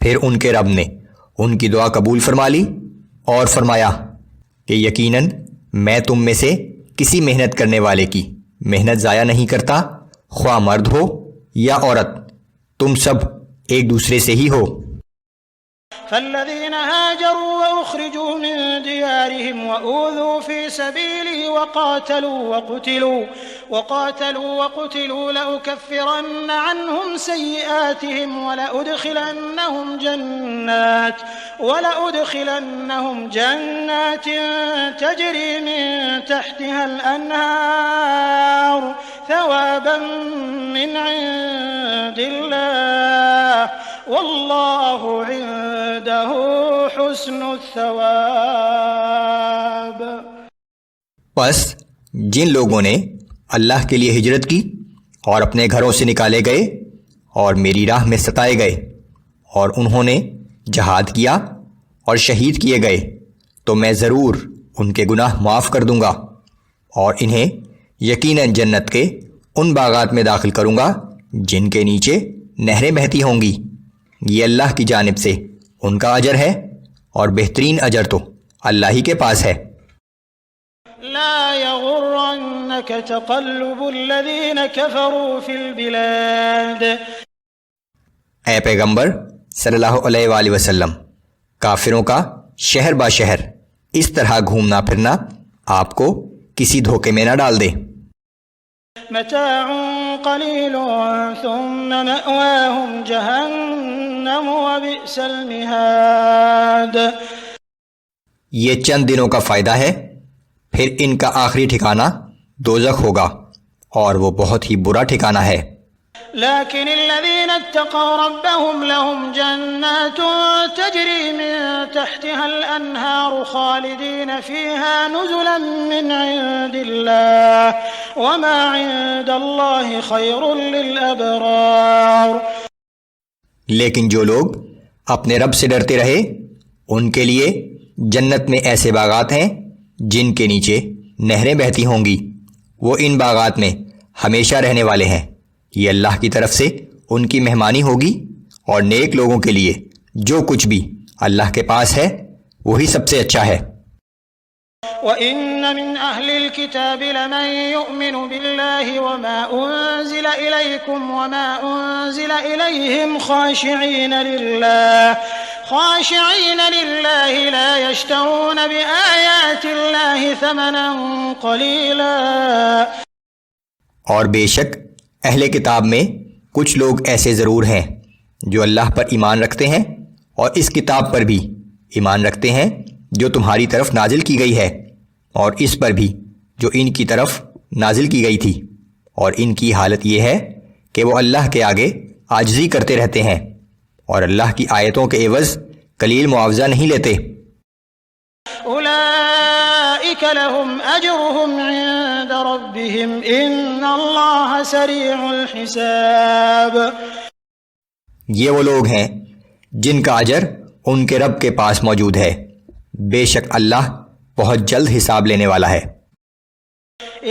S2: پھر ان کے رب نے ان کی دعا قبول فرما لی اور فرمایا کہ یقیناً میں تم میں سے کسی محنت کرنے والے کی محنت ضائع نہیں کرتا، خواہ مرد ہو یا عورت، تم سب ایک دوسرے سے ہی ہو.
S1: فالذين هاجروا وأخرجوا من ديارهم وأوذوا في سبيلي وقاتلوا وقتلوا لأكفرن عنهم سيئاتهم ولأدخلنهم جنات تجري من تحتها الأنهار ثوابا من عند الله واللہ عنده حسن الثواب.
S2: پس جن لوگوں نے اللہ کے لیے ہجرت کی اور اپنے گھروں سے نکالے گئے اور میری راہ میں ستائے گئے اور انہوں نے جہاد کیا اور شہید کیے گئے تو میں ضرور ان کے گناہ معاف کر دوں گا اور انہیں یقیناً جنت کے ان باغات میں داخل کروں گا جن کے نیچے نہریں بہتی ہوں گی. یہ اللہ کی جانب سے ان کا اجر ہے اور بہترین اجر تو اللہ ہی کے پاس ہے.
S1: لا يغرنك تقلب الذين كفروا في البلاد.
S2: اے پیغمبر صلی اللہ علیہ وآلہ وسلم، کافروں کا شہر با شہر اس طرح گھومنا پھرنا آپ کو کسی دھوکے میں نہ ڈال دے.
S1: متاع قلیل ثم مأواہم جہنم وبئس المہاد.
S2: یہ چند دنوں کا فائدہ ہے، پھر ان کا آخری ٹھکانہ دوزخ ہوگا اور وہ بہت ہی برا ٹھکانہ ہے.
S1: لیکن الذین اتقوا ربهم لهم جنات تجری من تحتها الأنهار خالدين فيها نزلا من عند الله وما عند الله خير للأبرار۔
S2: لیکن جو لوگ اپنے رب سے ڈرتے رہے ان کے لیے جنت میں ایسے باغات ہیں جن کے نیچے نہریں بہتی ہوں گی، وہ ان باغات میں ہمیشہ رہنے والے ہیں، یہ اللہ کی طرف سے ان کی مہمانی ہوگی، اور نیک لوگوں کے لیے جو کچھ بھی اللہ کے پاس ہے وہی سب سے اچھا ہے۔
S1: وَإِنَّ مِنْ أَهْلِ الْكِتَابِ لَمَنْ يُؤْمِنُ بِاللَّهِ وَمَا أُنزِلَ إِلَيْكُمْ وَمَا أُنزِلَ إِلَيْهِمْ خاشعين لله لا يشترون بآيات الله ثمنا قليلا۔
S2: اور بے شک اہل کتاب میں کچھ لوگ ایسے ضرور ہیں جو اللہ پر ایمان رکھتے ہیں اور اس کتاب پر بھی ایمان رکھتے ہیں جو تمہاری طرف نازل کی گئی ہے، اور اس پر بھی جو ان کی طرف نازل کی گئی تھی، اور ان کی حالت یہ ہے کہ وہ اللہ کے آگے عاجزی کرتے رہتے ہیں اور اللہ کی آیتوں کے عوض قلیل معاوضہ نہیں لیتے۔
S1: اولئک لهم اجرهم عند ربهم ان اللہ سریع الحساب۔
S2: یہ وہ لوگ ہیں جن کا اجر ان کے رب کے پاس موجود ہے، بے شک اللہ بہت جلد حساب لینے والا ہے۔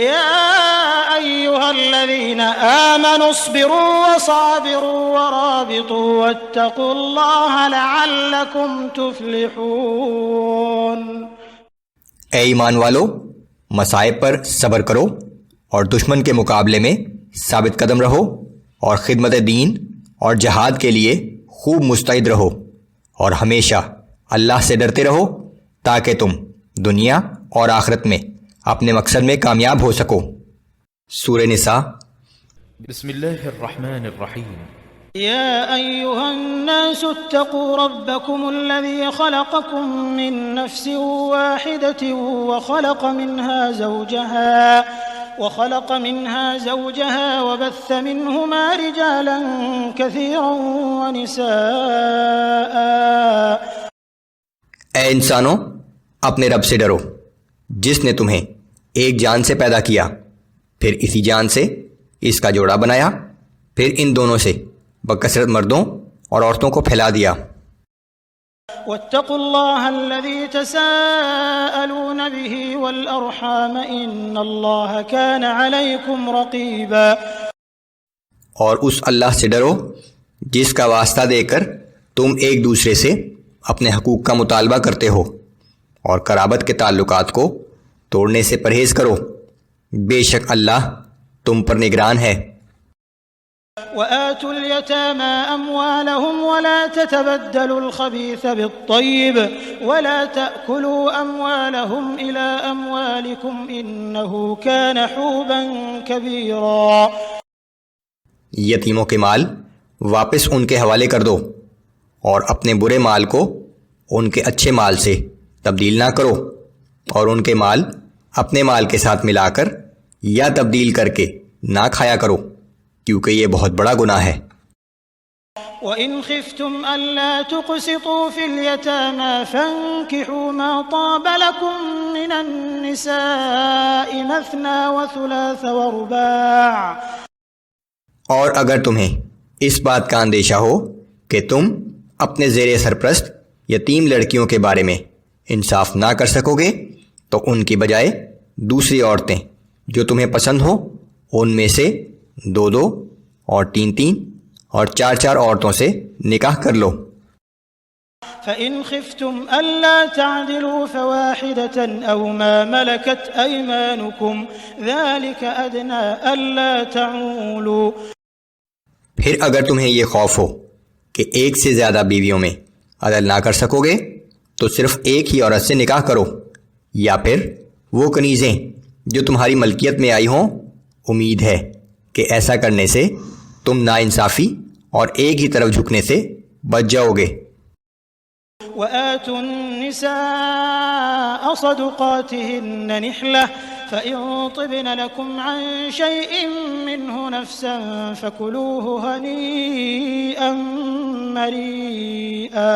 S1: یا ایھا الذین آمنوا اصبروا وصابروا ورابطوا واتقوا اللہ لعلکم تفلحون۔
S2: اے ایمان والو، مصائب پر صبر کرو اور دشمن کے مقابلے میں ثابت قدم رہو، اور خدمت دین اور جہاد کے لیے خوب مستعد رہو، اور ہمیشہ اللہ سے ڈرتے رہو تاکہ تم دنیا اور آخرت میں اپنے مقصد میں کامیاب ہو سکو۔ سورہ نساء۔
S4: بسم اللہ الرحمن الرحیم۔
S1: يا أيها الناس اتقوا ربكم الذي خلقكم من نفس واحدة وخلق منها زوجها وبث منهما رجالا كثيرا ونساء۔
S2: اے انسانوں، اپنے رب سے ڈرو جس نے تمہیں ایک جان سے پیدا کیا، پھر اسی جان سے اس کا جوڑا بنایا، پھر ان دونوں سے بکثرت مردوں اور عورتوں کو پھیلا دیا۔
S1: واتقوا اللہ الذی تساءلون به والارحام ان اللہ کان علیکم رقیبا۔
S2: اور اس اللہ سے ڈرو جس کا واسطہ دے کر تم ایک دوسرے سے اپنے حقوق کا مطالبہ کرتے ہو، اور قرابت کے تعلقات کو توڑنے سے پرہیز کرو، بے شک اللہ تم پر نگران ہے۔
S1: وآتوا اليتامى أموالهم ولا تتبدلوا الخبيث بالطيب ولا تأكلوا أموالهم إلى أموالكم إنه كان حوبا كبيرا۔
S2: یتیموں کے مال واپس ان کے حوالے کر دو، اور اپنے برے مال کو ان کے اچھے مال سے تبدیل نہ کرو، اور ان کے مال اپنے مال کے ساتھ ملا کر یا تبدیل کر کے نہ کھایا کرو، کیونکہ یہ بہت بڑا گناہ ہے۔
S1: وَإِنْ خِفْتُمْ أَلَّا تُقْسِطُوا فِي الْيَتَامَى فَانكِحُوا مَا طَابَ لَكُم مِّنَ النِّسَاءِ مَثْنَىٰ وَثُلَاثَ وَرُبَاعَ۔
S2: اور اگر تمہیں اس بات کا اندیشہ ہو کہ تم اپنے زیر سرپرست یتیم لڑکیوں کے بارے میں انصاف نہ کر سکو گے، تو ان کی بجائے دوسری عورتیں جو تمہیں پسند ہوں ان میں سے 2 اور 3 اور 4 عورتوں سے نکاح کر لو۔
S1: فَإِنْ خِفْتُمْ أَلَّا تَعْدِلُوا فَوَاحِدَةً أَوْ مَا مَلَكَتْ أَيْمَانُكُمْ ذَلِكَ أَدْنَىٰ أَلَّا تَعُولُوا۔
S2: پھر اگر تمہیں یہ خوف ہو کہ ایک سے زیادہ بیویوں میں عدل نہ کر سکو گے تو صرف ایک ہی عورت سے نکاح کرو، یا پھر وہ کنیزیں جو تمہاری ملکیت میں آئی ہوں۔ امید ہے کہ ایسا کرنے سے تم ناانصافی اور ایک ہی طرف جھکنے سے بچ جاؤ گے۔
S1: وَآتُوا النِّسَاءَ صَدُقَاتِهِنَّ نِحْلَةً فَإِن طِبْنَ لَكُمْ عَن شَيْءٍ مِّنْهُ نَفْسًا فَكُلُوهُ هَنِيئًا مَّرِيئًا۔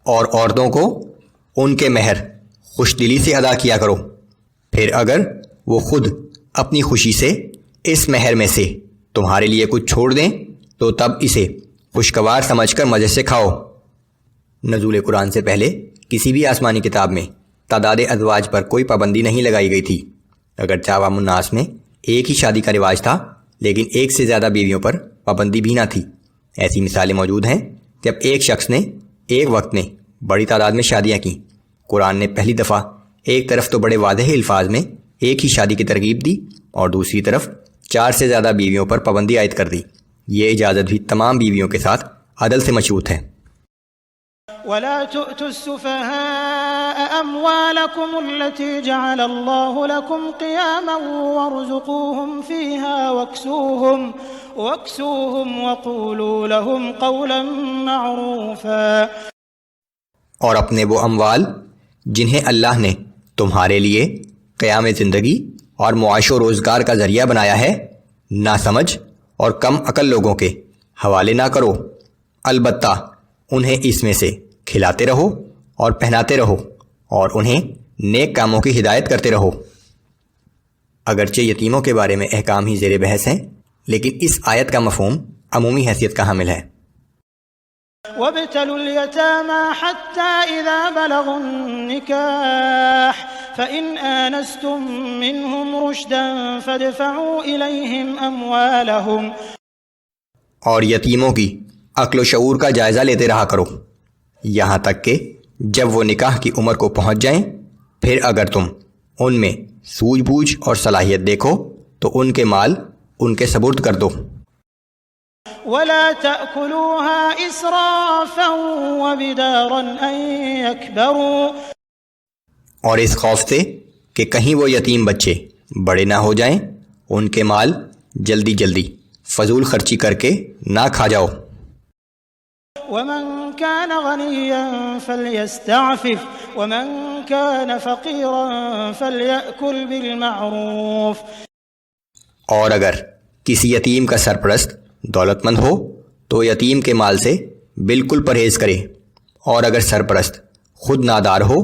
S2: اور عورتوں کو ان کے مہر خوش دلی سے ادا کیا کرو، پھر اگر وہ خود اپنی خوشی سے اس مہر میں سے تمہارے لیے کچھ چھوڑ دیں تو تب اسے خوشگوار سمجھ کر مزے سے کھاؤ۔ نزول قرآن سے پہلے کسی بھی آسمانی کتاب میں تعداد ازواج پر کوئی پابندی نہیں لگائی گئی تھی، اگرچہ عوام الناس میں ایک ہی شادی کا رواج تھا، لیکن ایک سے زیادہ بیویوں پر پابندی بھی نہ تھی۔ ایسی مثالیں موجود ہیں جب ایک شخص نے ایک وقت میں بڑی تعداد میں شادیاں کیں۔ قرآن نے پہلی دفعہ ایک طرف تو بڑے واضح الفاظ میں ایک ہی شادی کی ترغیب دی اور دوسری طرف 4 سے زیادہ بیویوں پر پابندی عائد کر دی۔ یہ اجازت بھی تمام بیویوں کے ساتھ عدل سے مشروط ہے۔
S1: ولا تؤتوا السفهاء أموالكم التي جعل الله لكم قياما وارزقوهم فيها واكسوهم وقولوا لهم قولا معروفا۔
S2: اور اپنے وہ اموال جنہیں اللہ نے تمہارے لیے قیام زندگی اور معاش و روزگار کا ذریعہ بنایا ہے، ناسمجھ اور کم عقل لوگوں کے حوالے نہ کرو، البتہ انہیں اس میں سے کھلاتے رہو اور پہناتے رہو اور انہیں نیک کاموں کی ہدایت کرتے رہو۔ اگرچہ یتیموں کے بارے میں احکام ہی زیر بحث ہیں، لیکن اس آیت کا مفہوم عمومی حیثیت کا حامل ہے۔
S1: وابتلوا اليتامى حتى إذا بلغوا النكاح فإن آنستم منهم رشدا فادفعوا إليهم أموالهم۔
S2: اور یتیموں کی عقل و شعور کا جائزہ لیتے رہا کرو یہاں تک کہ جب وہ نکاح کی عمر کو پہنچ جائیں، پھر اگر تم ان میں سوجھ بوجھ اور صلاحیت دیکھو تو ان کے مال ان کے سپرد کر دو۔
S1: ولا تأكلوها إسرافا وبدارا أن يكبروا،
S2: اور اس خوف سے کہ کہیں وہ یتیم بچے بڑے نہ ہو جائیں، ان کے مال جلدی جلدی فضول خرچی کر کے نہ کھا جاؤ۔
S1: ومن كان غنيا فليستعفف ومن كان فقيرا فليأكل بالمعروف،
S2: اور اگر کسی یتیم کا سرپرست دولت مند ہو تو یتیم کے مال سے بالکل پرہیز کرے، اور اگر سرپرست خود نادار ہو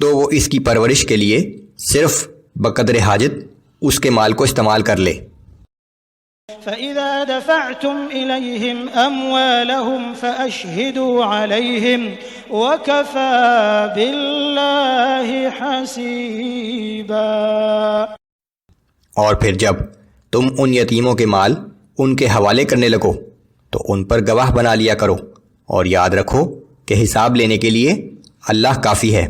S2: تو وہ اس کی پرورش کے لیے صرف بقدر حاجت اس کے مال کو استعمال کر لے۔
S1: فَإِذَا دَفَعْتُمْ إِلَيْهِمْ أَمْوَالَهُمْ فَأَشْهِدُوا عَلَيْهِمْ وَكَفَى بِاللَّهِ حَسِيبًا۔
S2: اور پھر جب تم ان یتیموں کے مال ان کے حوالے کرنے لگو تو ان پر گواہ بنا لیا کرو، اور یاد رکھو کہ حساب لینے کے لیے اللہ کافی ہے۔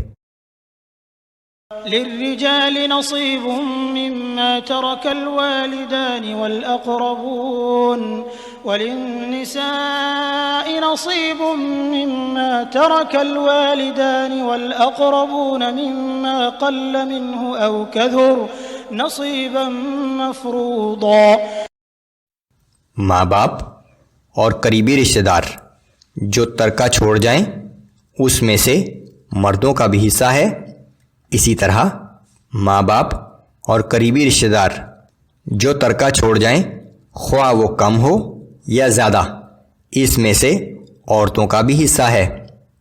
S1: للرجال نصيب مما ترك الوالدان والأقربون وللنساء نصيب مما ترك الوالدان والأقربون مما قل منه أو كثر نصيبا مفروضا۔
S2: ماں باپ اور قریبی رشتہ دار جو ترکہ چھوڑ جائیں اس میں سے مردوں کا بھی حصہ ہے، اسی طرح ماں باپ اور قریبی رشتہ دار جو ترکہ چھوڑ جائیں خواہ وہ کم ہو یا زیادہ، اس میں سے عورتوں کا بھی حصہ ہے،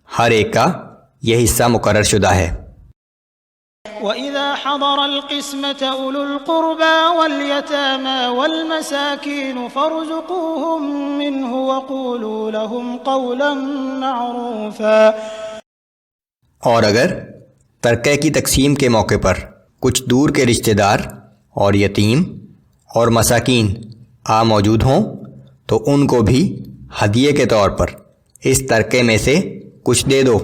S2: ہر ایک کا یہ حصہ مقرر شدہ ہے۔
S1: وَإِذَا حَضَرَ الْقِسْمَةَ أُولُو الْقُرْبَى وَالْيَتَامَى وَالْمَسَاكِينُ فَارْزُقُوهُم مِّنْهُ وَقُولُوا لَهُمْ قَوْلًا مَّعْرُوفًا۔
S2: اور اگر ترکہ کی تقسیم کے موقع پر کچھ دور کے رشتہ دار اور یتیم اور مساکین موجود ہوں تو ان کو بھی ہدیے کے طور پر اس ترکے میں سے کچھ دے دو،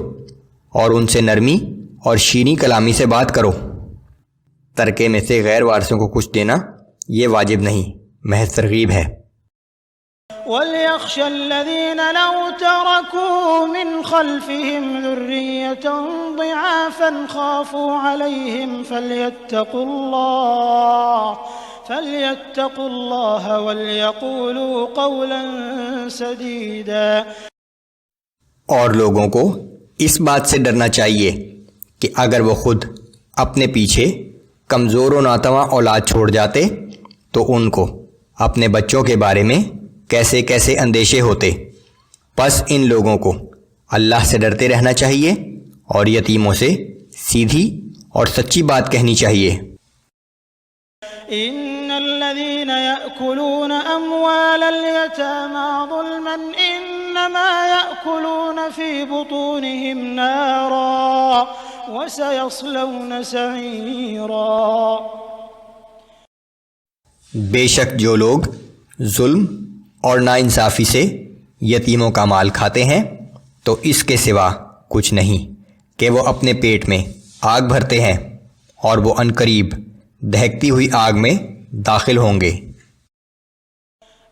S2: اور ان سے نرمی اور شیریں کلامی سے بات کرو۔ ترکے میں سے غیر وارثوں کو کچھ دینا یہ واجب نہیں، محض ترغیب ہے۔
S1: وَلْيَخْشَ الَّذِينَ لَوْ تَرَكُوا مِنْ خَلْفِهِمْ ذُرِّيَّةً ضِعَافًا خَافُوا عَلَيْهِمْ فَلْيَتَّقُوا اللَّهَ وَلْيَقُولُوا قَوْلًا سَدِيدًا۔
S2: اور لوگوں کو اس بات سے ڈرنا چاہیے کہ اگر وہ خود اپنے پیچھے کمزور و ناتواں اولاد چھوڑ جاتے تو ان کو اپنے بچوں کے بارے میں کیسے کیسے اندیشے ہوتے، پس ان لوگوں کو اللہ سے ڈرتے رہنا چاہیے اور یتیموں سے سیدھی اور سچی بات کہنی چاہیے۔
S1: ان الذين يأكلون اموال اليتامى ظلما انما يأكلون في بطونهم نارا وسيصلون سعيرا۔
S2: بے شک جو لوگ ظلم اور ناانصافی سے یتیموں کا مال کھاتے ہیں تو اس کے سوا کچھ نہیں کہ وہ اپنے پیٹ میں آگ بھرتے ہیں اور وہ عنقریب دہکتی ہوئی آگ میں داخل ہوں گے۔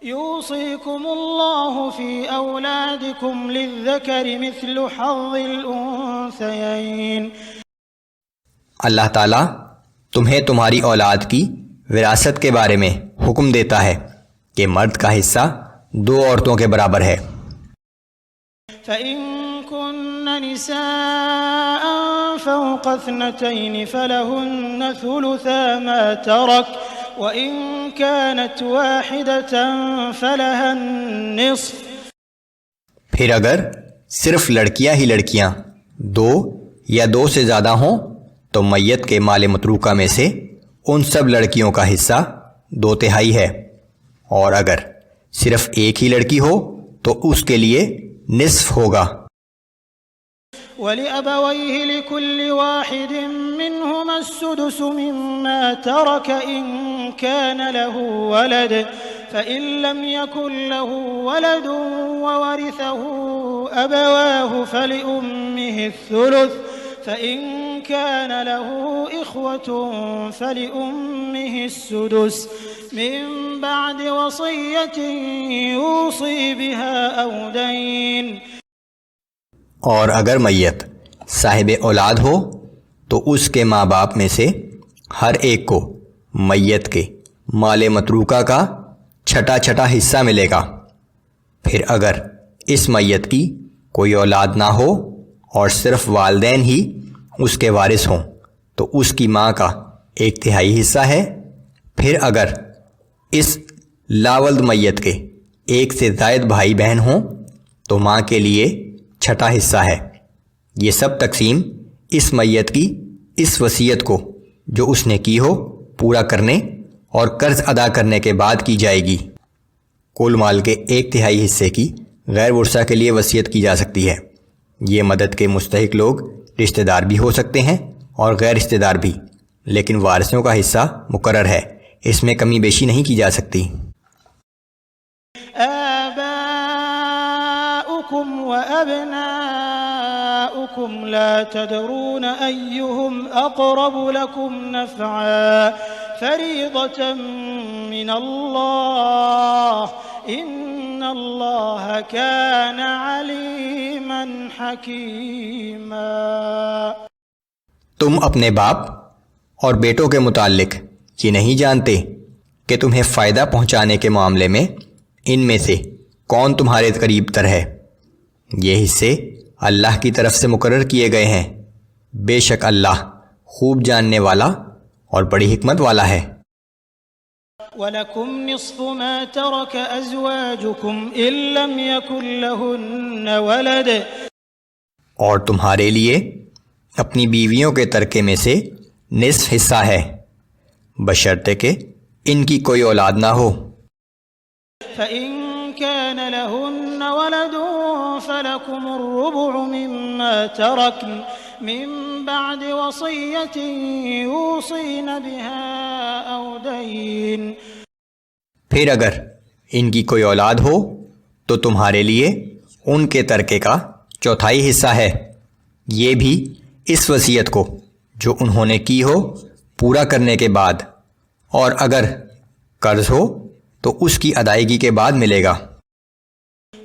S1: یوصیکم اللہ فی اولادکم للذکر مثل حظ الانثیین۔
S2: اللہ تعالیٰ تمہیں تمہاری اولاد کی وراثت کے بارے میں حکم دیتا ہے کہ مرد کا حصہ 2 عورتوں کے برابر ہے۔
S1: فَإِن كُنَّ نِسَاءً فَوْقَ 2 فَلَهُنَّ ثُلُثَا مَا تَرَكَ وَإِن كَانَتْ وَاحِدَةً فَلَهَا النِّصْفُ۔
S2: پھر اگر صرف لڑکیاں ہی لڑکیاں 2 یا 2 سے زیادہ ہوں تو میت کے مال متروکہ میں سے ان سب لڑکیوں کا حصہ 2/3 ہے، اور اگر صرف ایک ہی لڑکی ہو تو اس کے لیے نصف ہوگا۔
S1: وَلِأَبَوَيْهِ لِكُلِّ وَاحِدٍ مِّنْهُمَا السُّدُسُ مِمَّا تَرَكَ إِن كَانَ لَهُ وَلَدٌ فَإِن لَّمْ يَكُن لَّهُ وَلَدٌ وَوَرِثَهُ أَبَوَاهُ فَلِأُمِّهِ الثُّلُثُ فَإِن كَانَ لَهُ إِخْوَةٌ فَلِأُمِّهِ السُّدُسُ مِن بَعْدِ وَصِيَّةٍ يُوصِي بِهَا أَوْ دَيْنٍ۔
S2: اور اگر میت صاحب اولاد ہو تو اس کے ماں باپ میں سے ہر ایک کو میت کے مال متروکہ کا چھٹا حصہ ملے گا۔ پھر اگر اس میت کی کوئی اولاد نہ ہو اور صرف والدین ہی اس کے وارث ہوں تو اس کی ماں کا 1/3 حصہ ہے۔ پھر اگر اس لاولد میت کے 1 سے زائد بھائی بہن ہوں تو ماں کے لیے 6 حصہ ہے۔ یہ سب تقسیم اس میت کی اس وصیت کو جو اس نے کی ہو پورا کرنے اور قرض ادا کرنے کے بعد کی جائے گی۔ کل مال کے 1/3 حصے کی غیر ورثہ کے لیے وصیت کی جا سکتی ہے۔ یہ مدد کے مستحق لوگ رشتہ دار بھی ہو سکتے ہیں اور غیر رشتہ دار بھی، لیکن وارثوں کا حصہ مقرر ہے، اس میں کمی بیشی نہیں کی جا سکتی۔
S1: وَأَبْنَاؤُكُمْ لَا تَدْرُونَ أَيُّهُمْ أَقْرَبُ لَكُمْ نَفْعًا فَرِيضَةً مِّنَ اللَّهِ إِنَّ اللَّهَ كَانَ عَلِيمًا حَكِيمًا۔
S2: تم اپنے باپ اور بیٹوں کے متعلق یہ نہیں جانتے کہ تمہیں فائدہ پہنچانے کے معاملے میں ان میں سے کون تمہارے قریب تر ہے۔ یہ حصے اللہ کی طرف سے مقرر کیے گئے ہیں، بے شک اللہ خوب جاننے والا اور بڑی حکمت والا ہے۔
S1: وَلَكُمْ نِصْفُ مَا تَرَكَ أَزْوَاجُكُمْ إِن لَّمْ يَكُن لَّهُنَّ وَلَدٌ۔
S2: اور تمہارے لیے اپنی بیویوں کے ترکے میں سے نصف حصہ ہے، بشرطے کہ ان کی کوئی اولاد نہ ہو۔
S1: فَإِن كَانَ لَهُنَّ وَلَدٌ فَلَكُمُ الرُّبُعُ مِمَّا تَرَكْنَ مِن بَعْدِ وَصِيَّةٍ يُوصِينَ بِهَا أَوْ دَيْنٍ۔
S2: پھر اگر ان کی کوئی اولاد ہو تو تمہارے لیے ان کے ترکے کا 1/4 حصہ ہے، یہ بھی اس وصیت کو جو انہوں نے کی ہو پورا کرنے کے بعد، اور اگر قرض ہو تو اس کی ادائیگی کے بعد ملے گا۔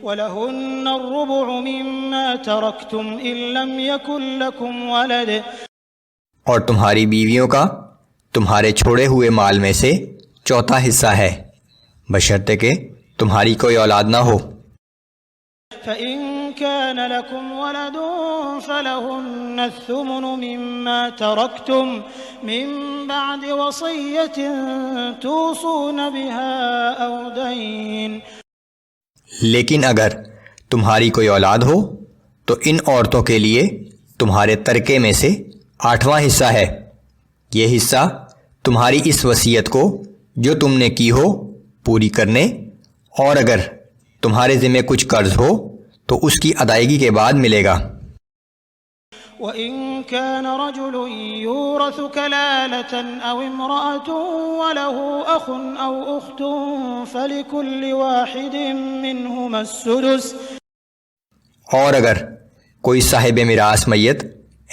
S1: وَلَهُنَّ الرُّبُعُ مِمَّا تَرَكْتُمْ إِن لَّمْ يَكُن لَّكُمْ وَلَدٌ۔ اور تمہاری بیویوں کا تمہارے چھوڑے ہوئے مال میں سے 1/4 حصہ ہے، بشرطے کہ تمہاری کوئی اولاد نہ ہو۔ فَإِن كَانَ لَكُمْ وَلَدٌ فَلَهُنَّ الثُّمُنُ مِمَّا تَرَكْتُمْ مِن بَعْدِ وَصِيَّةٍ تُوصُونَ بِهَا أَوْ دَيْنٍ۔
S2: لیکن اگر تمہاری کوئی اولاد ہو تو ان عورتوں کے لیے تمہارے ترکے میں سے 8واں حصہ ہے۔ یہ حصہ تمہاری اس وصیت کو جو تم نے کی ہو پوری کرنے، اور اگر تمہارے ذمہ کچھ قرض ہو تو اس کی ادائیگی کے بعد ملے گا۔
S1: وَإِن كَانَ رَجُلٌ يُورَثُ كَلَالَةً أَوْ امْرَأَةٌ وَلَهُ أَخٌ أَوْ أُخْتٌ فَلِكُلِّ وَاحِدٍ مِّنْهُمَا السُّدُسُ۔
S2: اور اگر کوئی صاحب میراث میت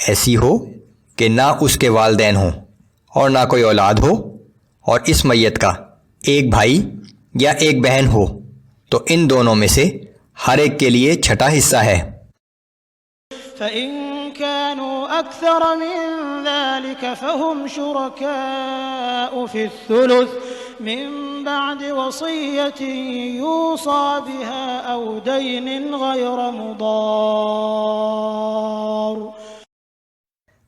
S2: ایسی ہو کہ نہ اس کے والدین ہوں اور نہ کوئی اولاد ہو، اور اس میت کا ایک بھائی یا ایک بہن ہو، تو ان دونوں میں سے ہر ایک کے لیے چھٹا حصہ ہے۔
S1: فَإِن كَانُوا أَكْثَرَ مِن ذَلِكَ فَهُمْ شُرَكَاءُ فِي الثُّلُثِ مِن بَعْدِ وَصِيَّةٍ يُوصَى بِهَا أَوْ دَيْنٍ غَيْرَ مُضَارٍّ۔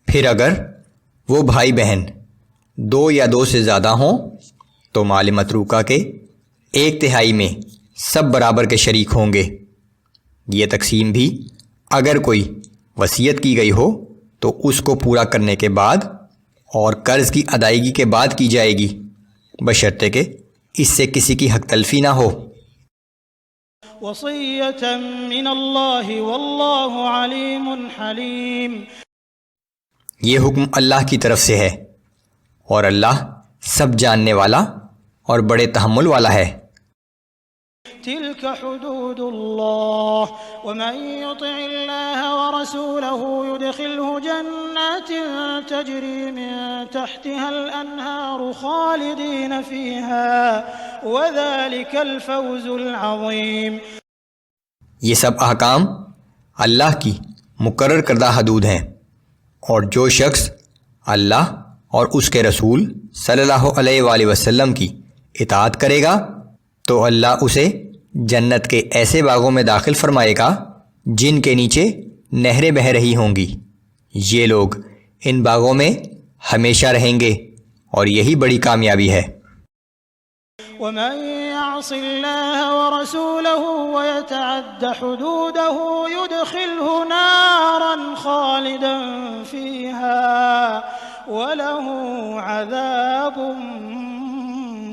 S2: پھر اگر وہ بھائی بہن 2 یا 2 سے زیادہ ہوں تو مال متروکہ کے 1/3 میں سب برابر کے شریک ہوں گے۔ یہ تقسیم بھی اگر کوئی وصیت کی گئی ہو تو اس کو پورا کرنے کے بعد اور قرض کی ادائیگی کے بعد کی جائے گی، بشرطے کہ اس سے کسی کی حق تلفی نہ ہو۔
S1: وصیۃ من اللہ واللہ علیم حلیم۔
S2: یہ حکم اللہ کی طرف سے ہے اور اللہ سب جاننے والا اور بڑے تحمل والا ہے۔
S1: تلك حدود اللہ ومن يطع اللہ ورسولہ يدخلہ جنات تجری من تحتها الانہار خالدین فیہا وذلك الفوز العظیم۔
S2: یہ سب احکام اللہ کی مقرر کردہ حدود ہیں، اور جو شخص اللہ اور اس کے رسول صلی اللہ علیہ وآلہ وسلم کی اطاعت کرے گا تو اللہ اسے جنت کے ایسے باغوں میں داخل فرمائے گا جن کے نیچے نہریں بہہ رہی ہوں گی۔ یہ لوگ ان باغوں میں ہمیشہ رہیں گے اور یہی بڑی کامیابی ہے۔
S1: ومن يعص الله ورسوله ويتعد حدوده يدخله نارا خالدا فيها وله عذاب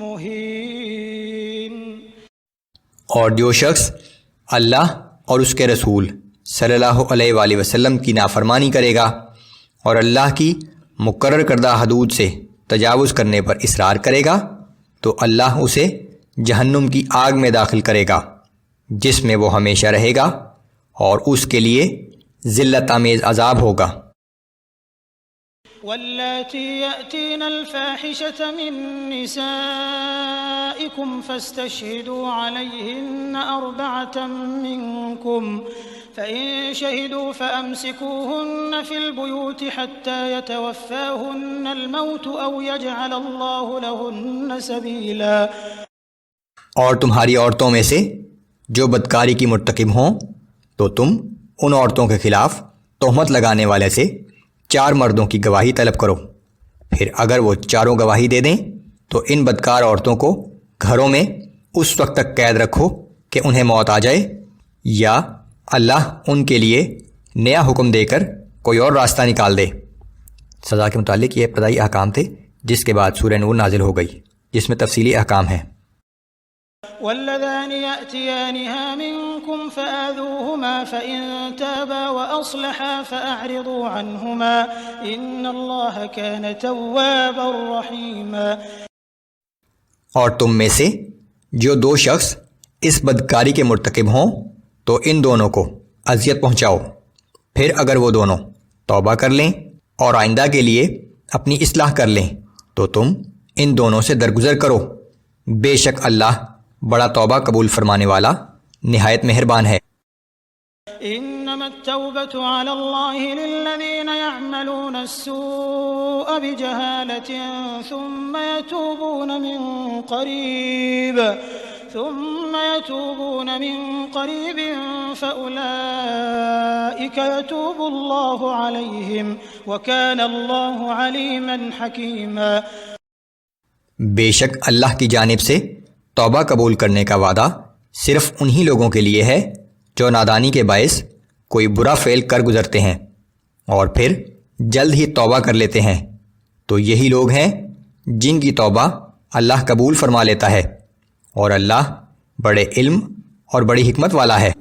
S1: مهين۔
S2: اور جو شخص اللہ اور اس کے رسول صلی اللہ علیہ وآلہ وسلم کی نافرمانی کرے گا اور اللہ کی مقرر کردہ حدود سے تجاوز کرنے پر اصرار کرے گا تو اللہ اسے جہنم کی آگ میں داخل کرے گا جس میں وہ ہمیشہ رہے گا اور اس کے لیے ذلت آمیز عذاب ہوگا۔
S1: واللاتی یأتین الفاحشة من نسائکم فاستشہدوا علیہن 4 منکم فإن شهدوا فأمسكوهن في البيوت حتى يتوفاهن الموت أو يجعل الله لهن سبيلا۔
S2: اور تمہاری عورتوں میں سے جو بدکاری کی مرتکب ہوں تو تم ان عورتوں کے خلاف تہمت لگانے والے سے 4 مردوں کی گواہی طلب کرو، پھر اگر وہ چاروں گواہی دے دیں تو ان بدکار عورتوں کو گھروں میں اس وقت تک قید رکھو کہ انہیں موت آ جائے، یا اللہ ان کے لیے نیا حکم دے کر کوئی اور راستہ نکال دے۔ سزا کے متعلق یہ ابتدائی احکام تھے جس کے بعد سورہ نور نازل ہو گئی جس میں تفصیلی احکام ہیں۔
S1: واللذان يأتيانها منكم فآذوهما فإن تابا وأصلحا فأعرضوا عنهما إن الله كان توابا رحيما۔
S2: اور تم میں سے جو 2 شخص اس بدکاری کے مرتکب ہوں تو ان دونوں کو اذیت پہنچاؤ، پھر اگر وہ دونوں توبہ کر لیں اور آئندہ کے لیے اپنی اصلاح کر لیں تو تم ان دونوں سے درگزر کرو، بے شک اللہ بڑا توبہ قبول فرمانے والا نہایت مہربان ہے۔
S1: انما التوبة على الله للذين يعملون السوء بجهالة ثم يتوبون من قريب فأولئك يتوب الله عليهم وكان الله عليما حكيما۔
S2: بے شک اللہ کی جانب سے توبہ قبول کرنے کا وعدہ صرف انہی لوگوں کے لیے ہے جو نادانی کے باعث کوئی برا فعل کر گزرتے ہیں اور پھر جلد ہی توبہ کر لیتے ہیں تو یہی لوگ ہیں جن کی توبہ اللہ قبول فرما لیتا ہے، اور اللہ بڑے علم اور بڑی حکمت والا ہے۔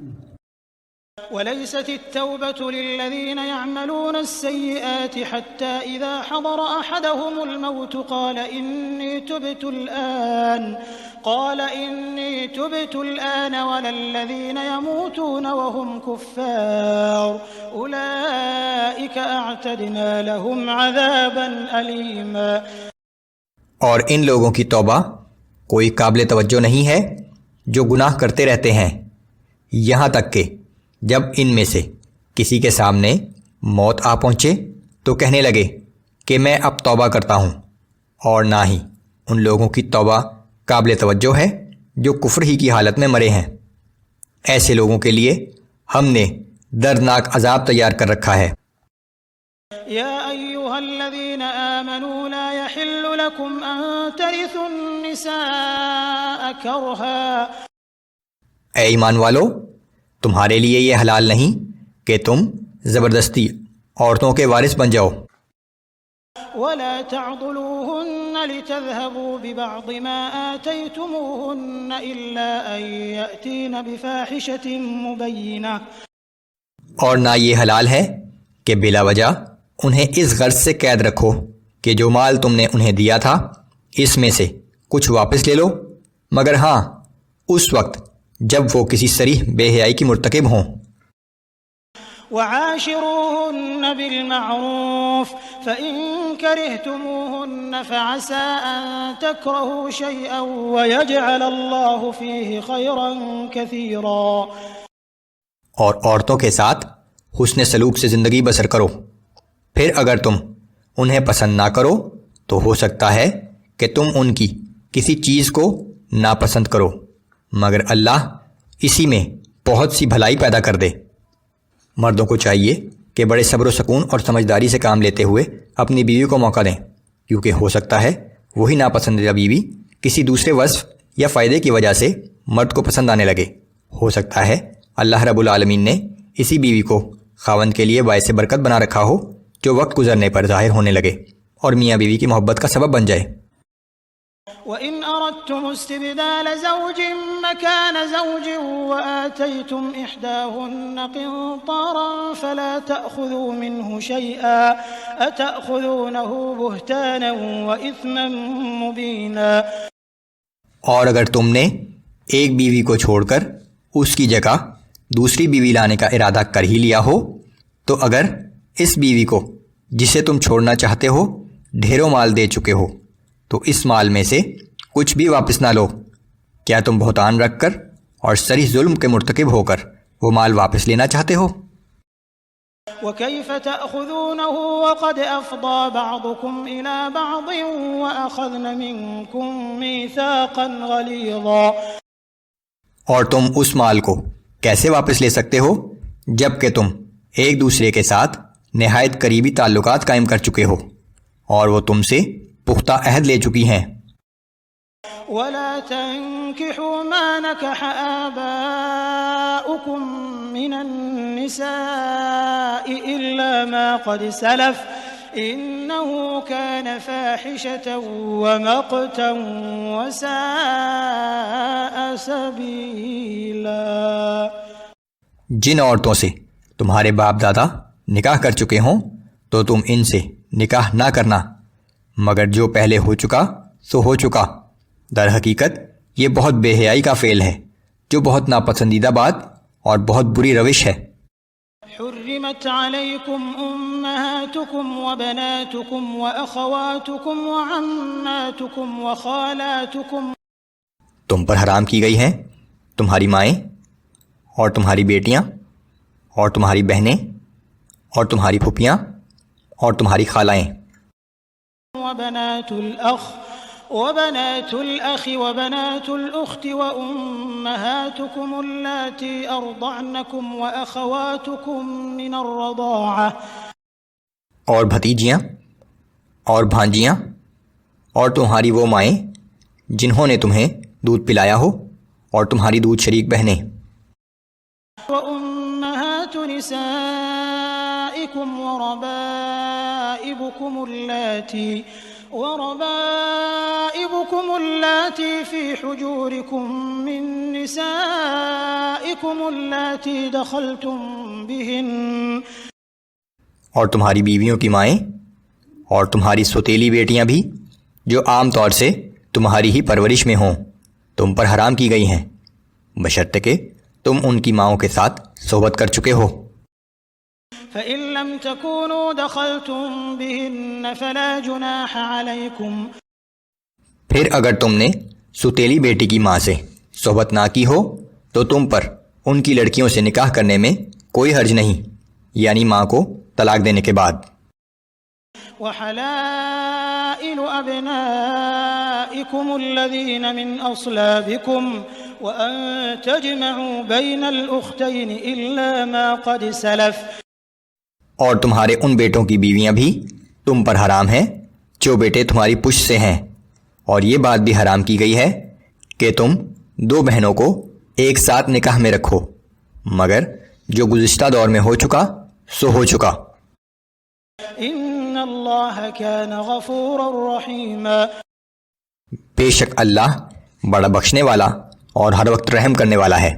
S1: وليست التوبة للذين يعملون السيئات حتى إذا حضر أحدهم الموت قال إني تبت الآن ولا الذين يموتون وهم كفار أولئك أعتدنا لهم عذابا أليما۔
S2: اور ان لوگوں کی توبہ کوئی قابل توجہ نہیں ہے جو گناہ کرتے رہتے ہیں یہاں تک کہ جب ان میں سے کسی کے سامنے موت آ پہنچے تو کہنے لگے کہ میں اب توبہ کرتا ہوں، اور نہ ہی ان لوگوں کی توبہ قابل توجہ ہے جو کفر ہی کی حالت میں مرے ہیں۔ ایسے لوگوں کے لیے ہم نے دردناک عذاب تیار کر رکھا ہے۔
S1: يا أيها الذين آمنوا لا يحل لكم أن ترثوا النساء كرها۔
S2: اے ایمان والو، تمہارے لیے یہ حلال نہیں کہ تم زبردستی عورتوں کے وارث بن جاؤ۔
S1: ولا تعضلوهن لتذهبوا ببعض ما آتيتموهن إلا أن يأتين بفاحشة مبينة۔
S2: اور نہ یہ حلال ہے کہ بلا وجہ انہیں اس غرض سے قید رکھو کہ جو مال تم نے انہیں دیا تھا اس میں سے کچھ واپس لے لو، مگر ہاں اس وقت جب وہ کسی صریح بے حیائی کی مرتکب ہوں۔
S1: وعاشروهن بالمعروف فإن كرهتموهن فعسى أن تكرهوا شيئا ويجعل الله فيه خيرا كثيرا۔
S2: اور عورتوں کے ساتھ حسن سلوک سے زندگی بسر کرو، پھر اگر تم انہیں پسند نہ کرو تو ہو سکتا ہے کہ تم ان کی کسی چیز کو ناپسند کرو، مگر اللہ اسی میں بہت سی بھلائی پیدا کر دے۔ مردوں کو چاہیے کہ بڑے صبر و سکون اور سمجھداری سے کام لیتے ہوئے اپنی بیوی کو موقع دیں، کیونکہ ہو سکتا ہے وہی ناپسندیدہ بیوی کسی دوسرے وصف یا فائدے کی وجہ سے مرد کو پسند آنے لگے۔ ہو سکتا ہے اللہ رب العالمین نے اسی بیوی کو خاوند کے لیے باعث برکت بنا رکھا ہو جو وقت گزرنے پر ظاہر ہونے لگے اور میاں بیوی کی محبت کا سبب بن جائے۔
S1: وَإِنْ أَرَدْتُمُ اسْتِبْدَالَ زَوْجٍ مَّكَانَ زَوْجٍ وَآتَيْتُمْ إِحْدَاهُنَّ قِنطَارًا فَلَا تَأْخُذُوا مِنْهُ شَيْئًا أَتَأْخُذُونَهُ بُهْتَانًا وَإِثْمًا مُّبِينًا۔
S2: اور اگر تم نے ایک بیوی کو چھوڑ کر اس کی جگہ دوسری بیوی لانے کا ارادہ کر ہی لیا ہو تو اگر اس بیوی کو جسے تم چھوڑنا چاہتے ہو ڈھیروں مال دے چکے ہو تو اس مال میں سے کچھ بھی واپس نہ لو، کیا تم بہتان رکھ کر اور صریح ظلم کے مرتکب ہو کر وہ مال واپس لینا چاہتے ہو؟
S1: وَكَيْفَ تَأْخُذُونَهُ وَقَدْ أَفْضَىٰ بَعْضُكُمْ إِلَىٰ بَعْضٍ وَأَخَذْنَ مِنكُم مِّيثَاقًا غَلِيظًا۔
S2: اور تم اس مال کو کیسے واپس لے سکتے ہو جب کہ تم ایک دوسرے کے ساتھ نہایت قریبی تعلقات قائم کر چکے ہو اور وہ تم سے پختہ عہد لے چکی ہیں۔
S1: وَلَا تَنكِحُوا مَا نَكَحَ آبَاؤُكُم مِّنَ النِّسَاءِ إِلَّا مَا قَدْ سَلَفَ إِنَّهُ كَانَ فَاحِشَةً وَمَقْتًا وَسَاءَ سَبِيلًا۔
S2: جن عورتوں سے تمہارے باپ دادا نکاح کر چکے ہوں تو تم ان سے نکاح نہ کرنا، مگر جو پہلے ہو چکا سو ہو چکا۔ در حقیقت یہ بہت بے حیائی کا فعل ہے جو بہت ناپسندیدہ بات اور بہت بری روش ہے۔
S1: حرمت علیکم امہاتکم وبناتکم واخواتکم وعماتکم وخالاتکم،
S2: تم پر حرام کی گئی ہیں تمہاری مائیں اور تمہاری بیٹیاں اور تمہاری بہنیں اور تمہاری پھپھیاں اور تمہاری خالائیں،
S1: وبنات الأخ وبنات الأخت وأمهاتكم اللاتي أرضعنكم وأخواتكم من الرضاعة،
S2: اور بھتیجیاں اور بھانجیاں اور تمہاری وہ مائیں جنہوں نے تمہیں دودھ پلایا ہو اور تمہاری دودھ شریک بہنیں،
S1: وأمهات أمهات نسائكم وربائبكم اللاتي في حجوركم من نسائكم اللاتي دخلتم بهن
S2: اور تمہاری بیویوں کی مائیں اور تمہاری سوتیلی بیٹیاں بھی جو عام طور سے تمہاری ہی پرورش میں ہوں تم پر حرام کی گئی ہیں بشرطے کہ تم ان کی ماؤں کے ساتھ صحبت کر چکے ہو۔
S1: فإن لم تكونوا دخلتم بهن فلا جناح عليكم
S2: پھر اگر تم نے سوتیلی بیٹی کی ماں سے صحبت نہ کی ہو تو تم پر ان کی لڑکیوں سے نکاح کرنے میں کوئی حرج نہیں، یعنی ماں کو طلاق دینے کے بعد۔
S1: وحلائل أبنائكم الذين من أصلابكم وأن تجمعوا بين الأختين إلا ما قد سلف
S2: اور تمہارے ان بیٹوں کی بیویاں بھی تم پر حرام ہیں جو بیٹے تمہاری پشت سے ہیں، اور یہ بات بھی حرام کی گئی ہے کہ تم دو بہنوں کو ایک ساتھ نکاح میں رکھو مگر جو گزشتہ دور میں ہو چکا سو ہو چکا۔
S1: ان اللہ کان غفورا رحیما
S2: بے شک اللہ بڑا بخشنے والا اور ہر وقت رحم کرنے والا ہے۔